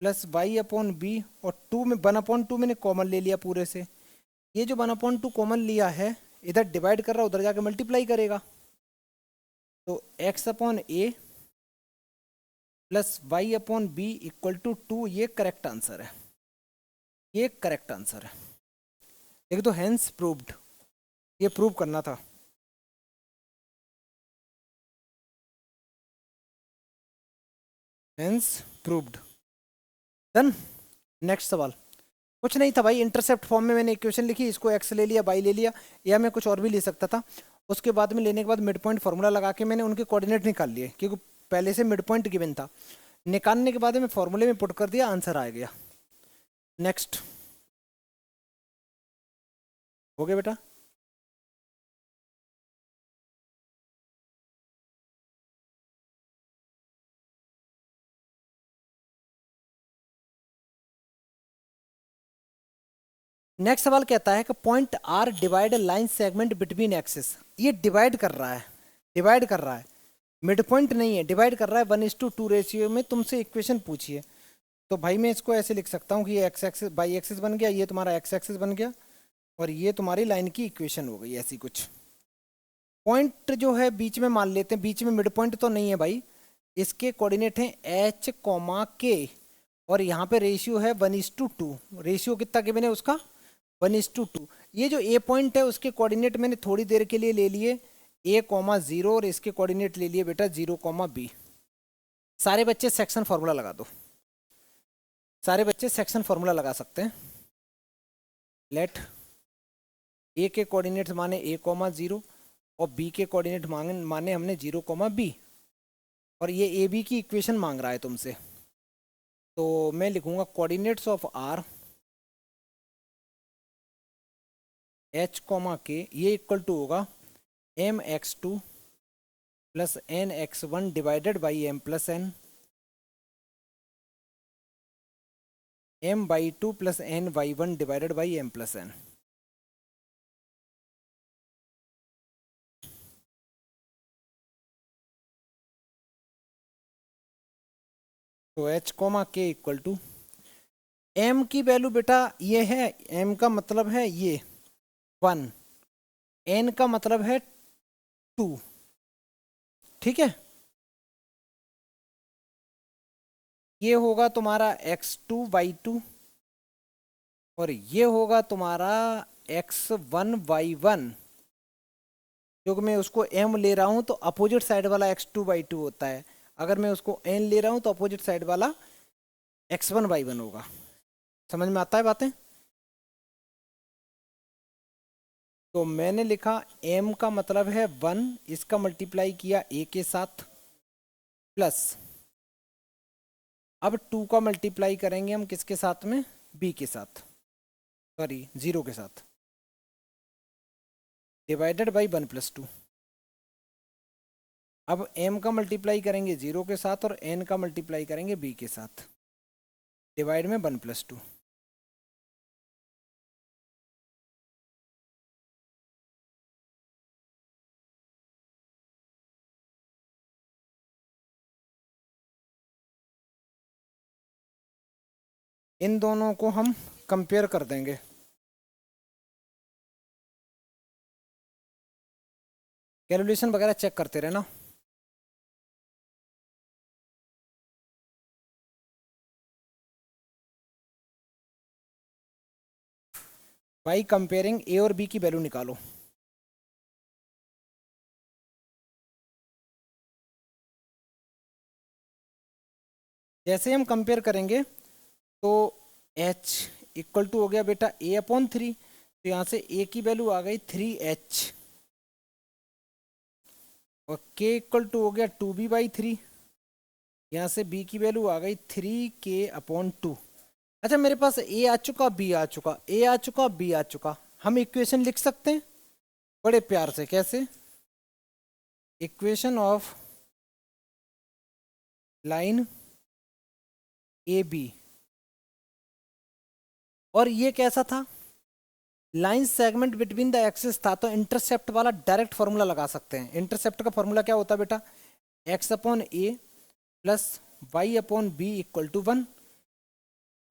plus y upon B, और 2 में 1 अपॉन 2 मैंने कॉमन ले लिया पूरे से। ये जो 1 अपॉन 2 कॉमन लिया है, इधर डिवाइड कर रहा उधर जाके मल्टीप्लाई करेगा। तो x upon a plus y upon b equal to 2, ये करेक्ट आंसर है, ये करेक्ट आंसर है। देख तो, हैंस प्रूव्ड। ये प्रूव करना था। Hence proved. डन। नेक्स्ट सवाल। कुछ नहीं था भाई, इंटरसेप्ट फॉर्म में मैंने इक्वेशन लिखी, इसको एक्स ले लिया, वाई ले लिया, या मैं कुछ और भी ले सकता था। उसके बाद में लेने के बाद मिड पॉइंट फार्मूला लगा के मैंने उनके कोऑर्डिनेट निकाल लिए, क्योंकि पहले से मिड पॉइंट गिवन था। निकालने के बाद में फॉर्मूले में पुट कर दिया, आंसर आ गया। नेक्स्ट। हो गया बेटा। नेक्स्ट सवाल कहता है कि point R divide line segment between axis. ये डिवाइड कर रहा है, डिवाइड कर रहा है, मिड पॉइंट नहीं है, डिवाइड कर रहा है 1:2 रेशियो में। तुमसे इक्वेशन पूछिए, तो भाई मैं इसको ऐसे लिख सकता हूँ कि ये एक्स एक्सिस बाई एक्सिस बन गया, ये तुम्हारा एक्स एक्सिस बन गया, और ये तुम्हारी लाइन की इक्वेशन हो गई ऐसी कुछ। पॉइंट जो है बीच में मान लेते हैं, बीच में मिड पॉइंट तो नहीं है भाई, इसके कोऑर्डिनेट हैं एच कॉमा के, और यहाँ पे रेशियो है 1:2। रेशियो कितना गिवन है उसका, 1:2। ये जो ए पॉइंट है उसके कोऑर्डिनेट मैंने थोड़ी देर के लिए ले लिए a,0, और इसके कोऑर्डिनेट ले लिए बेटा 0,b। सारे बच्चे सेक्शन फार्मूला लगा दो, सारे बच्चे सेक्शन फार्मूला लगा सकते हैं। लेट ए के कोऑर्डिनेट्स माने a,0, और बी के कोऑर्डिनेट माने हमने 0,b, और ये ए बी की इक्वेशन मांग रहा है तुमसे। तो मैं लिखूंगा coordinates of R H comma के, ये इक्वल टू होगा mx2 plus nx1 divided by m plus n, m/2 plus n/1 divided by m plus n। तो h कॉमा के इक्वल टू m की वैल्यू बेटा ये है, m का मतलब है ये 1, n का मतलब है 2, ठीक है। ये होगा तुम्हारा x2/2, और ये होगा तुम्हारा x1/1, क्योंकि मैं उसको m ले रहा हूं तो अपोजिट साइड वाला x2/2 होता है, अगर मैं उसको n ले रहा हूं तो अपोजिट साइड वाला x1/1 होगा। समझ में आता है बातें। तो मैंने लिखा m का मतलब है 1, इसका मल्टीप्लाई किया a के साथ, प्लस अब 2 का मल्टीप्लाई करेंगे हम किसके साथ में, b के साथ, सॉरी 0 के साथ, डिवाइडेड बाई 1+2। अब m का मल्टीप्लाई करेंगे 0 के साथ, और n का मल्टीप्लाई करेंगे b के साथ, डिवाइड में 1+2। इन दोनों को हम कंपेयर कर देंगे। कैलकुलेशन वगैरह चेक करते रहना। बाई कंपेयरिंग ए और बी की वैल्यू निकालो। जैसे हम कंपेयर करेंगे तो h इक्वल टू हो गया बेटा a/3, तो यहाँ से a की वैल्यू आ गई 3h, और k इक्वल टू हो गया 2b/3, यहाँ से b की वैल्यू आ गई 3k/2। अच्छा मेरे पास a आ चुका, b आ चुका, a आ चुका, b आ चुका, हम इक्वेशन लिख सकते हैं बड़े प्यार से। कैसे, equation of line A B, और ये कैसा था, line segment between the axis था, तो इंटरसेप्ट वाला डायरेक्ट फॉर्मूला लगा सकते हैं। इंटरसेप्ट का फॉर्मूला क्या होता है बेटा, x/a plus y/b equal to 1।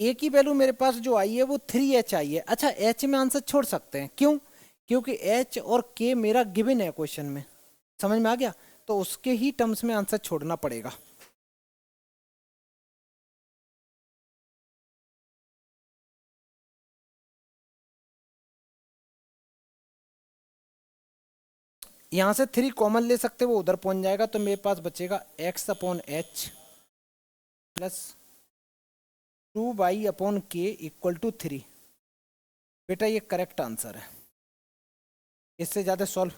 ए की वैल्यू मेरे पास जो आई है वो 3h आई है। अच्छा h में आंसर छोड़ सकते हैं, क्यों, क्योंकि h और k मेरा गिवन है क्वेश्चन में। समझ में आ गया, तो उसके ही टर्म्स में आंसर छोड़ना पड़ेगा। यहाँ से 3 कॉमन ले सकते, वो उधर पहुंच जाएगा, तो मेरे पास बचेगा x/h plus 2y/k equal to 3। बेटा ये करेक्ट आंसर है, इससे ज़्यादा सॉल्व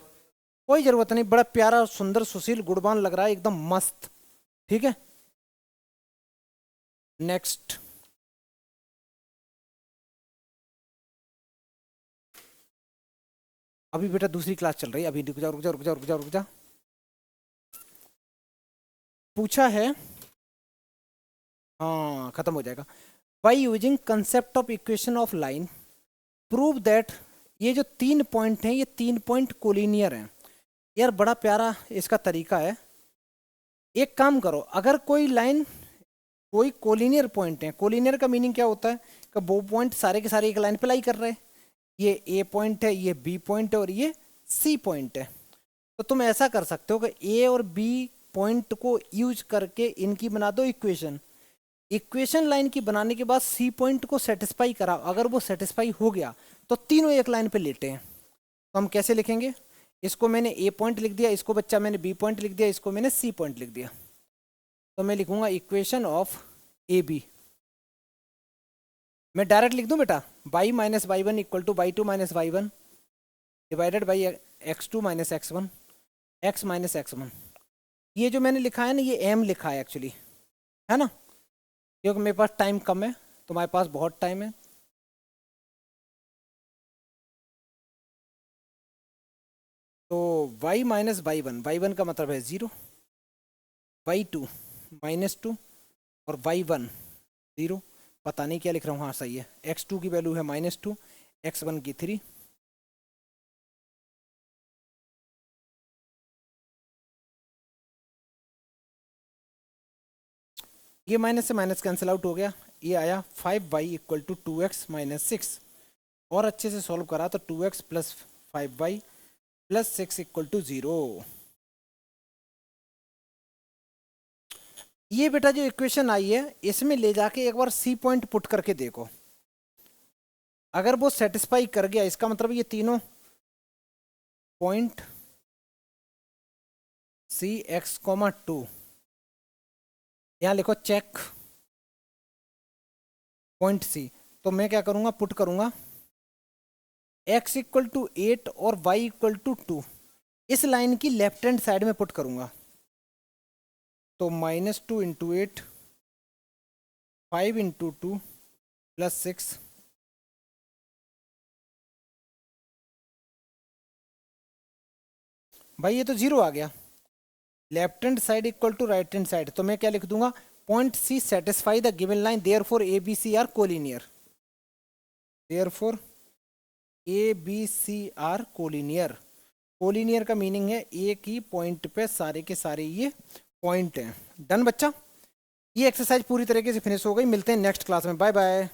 कोई ज़रूरत नहीं। बड़ा प्यारा सुंदर सुशील गुणवान लग रहा है, एकदम मस्त। ठीक है, नेक्स्ट। अभी बेटा दूसरी क्लास चल रही है, अभी रुक जा रुक जा रुक जा रुक जा रुक जा। पूछा है, हाँ खत्म हो जाएगा। By using concept of equation of line prove that, ये जो 3 पॉइंट हैं ये 3 पॉइंट कोलिनियर हैं। यार बड़ा प्यारा इसका तरीका है। एक काम करो, अगर कोई लाइन कोई कोलिनियर पॉइंट है, कोलिनियर का मीनिंग क्या होता है कि वो पॉइंट सारे के सारे एक लाइन पे लाई कर रहे हैं। ये ए पॉइंट है, ये बी पॉइंट है और ये सी पॉइंट है। तो तुम ऐसा कर सकते हो कि ए और बी पॉइंट को यूज करके इनकी बना दो इक्वेशन। इक्वेशन लाइन की बनाने के बाद सी पॉइंट को सेटिस्फाई कराओ, अगर वो सेटिस्फाई हो गया तो तीनों एक लाइन पे लेटे हैं। तो हम कैसे लिखेंगे, इसको मैंने ए पॉइंट लिख दिया, इसको बच्चा मैंने बी पॉइंट लिख दिया, इसको मैंने सी पॉइंट लिख दिया। तो मैं लिखूंगा इक्वेशन ऑफ ए बी। मैं डायरेक्ट लिख दूं बेटा, y minus Y one equal to y2 minus Y one divided by x2 minus x1 x minus x1। ये जो मैंने लिखा है ना, ये m लिखा है एक्चुअली, है ना, क्योंकि मेरे पास टाइम कम है, तुम्हारे पास बहुत टाइम है। तो y माइनस वाई वन का मतलब है 0, y2 माइनस 2 और y1 0। पता नहीं क्या लिख रहा हूँ, हाँ सही है। x2 की वैल्यू है -2, x1 की 3। ये माइनस से माइनस कैंसिल आउट हो गया, ये आया 5y equal to 2x minus 6। और अच्छे से सॉल्व करा तो 2x plus 5y plus 6 equal to 0। ये बेटा जो इक्वेशन आई है इसमें ले जाके एक बार सी पॉइंट पुट करके देखो, अगर वो सेटिस्फाई कर गया इसका मतलब ये तीनों पॉइंट सी x,2, यहाँ लिखो चेक पॉइंट सी। तो मैं क्या करूंगा, पुट करूंगा x इक्वल टू 8 और y इक्वल टू 2 इस लाइन की लेफ्ट हैंड साइड में पुट करूंगा। तो -2 इंटू 8, 5 इंटू 2 प्लस 6, भाई ये तो 0 आ गया। Left hand side equal to right hand side, तो मैं क्या लिख दूंगा, point C satisfy the given line therefore A B C are collinear. Therefore A B C are collinear. Collinear का मीनिंग है एक ही पॉइंट पे सारे के सारे ये पॉइंट हैं। डन बच्चा, ये एक्सरसाइज पूरी तरीके से फिनिश हो गई। मिलते हैं नेक्स्ट क्लास में, बाय बाय।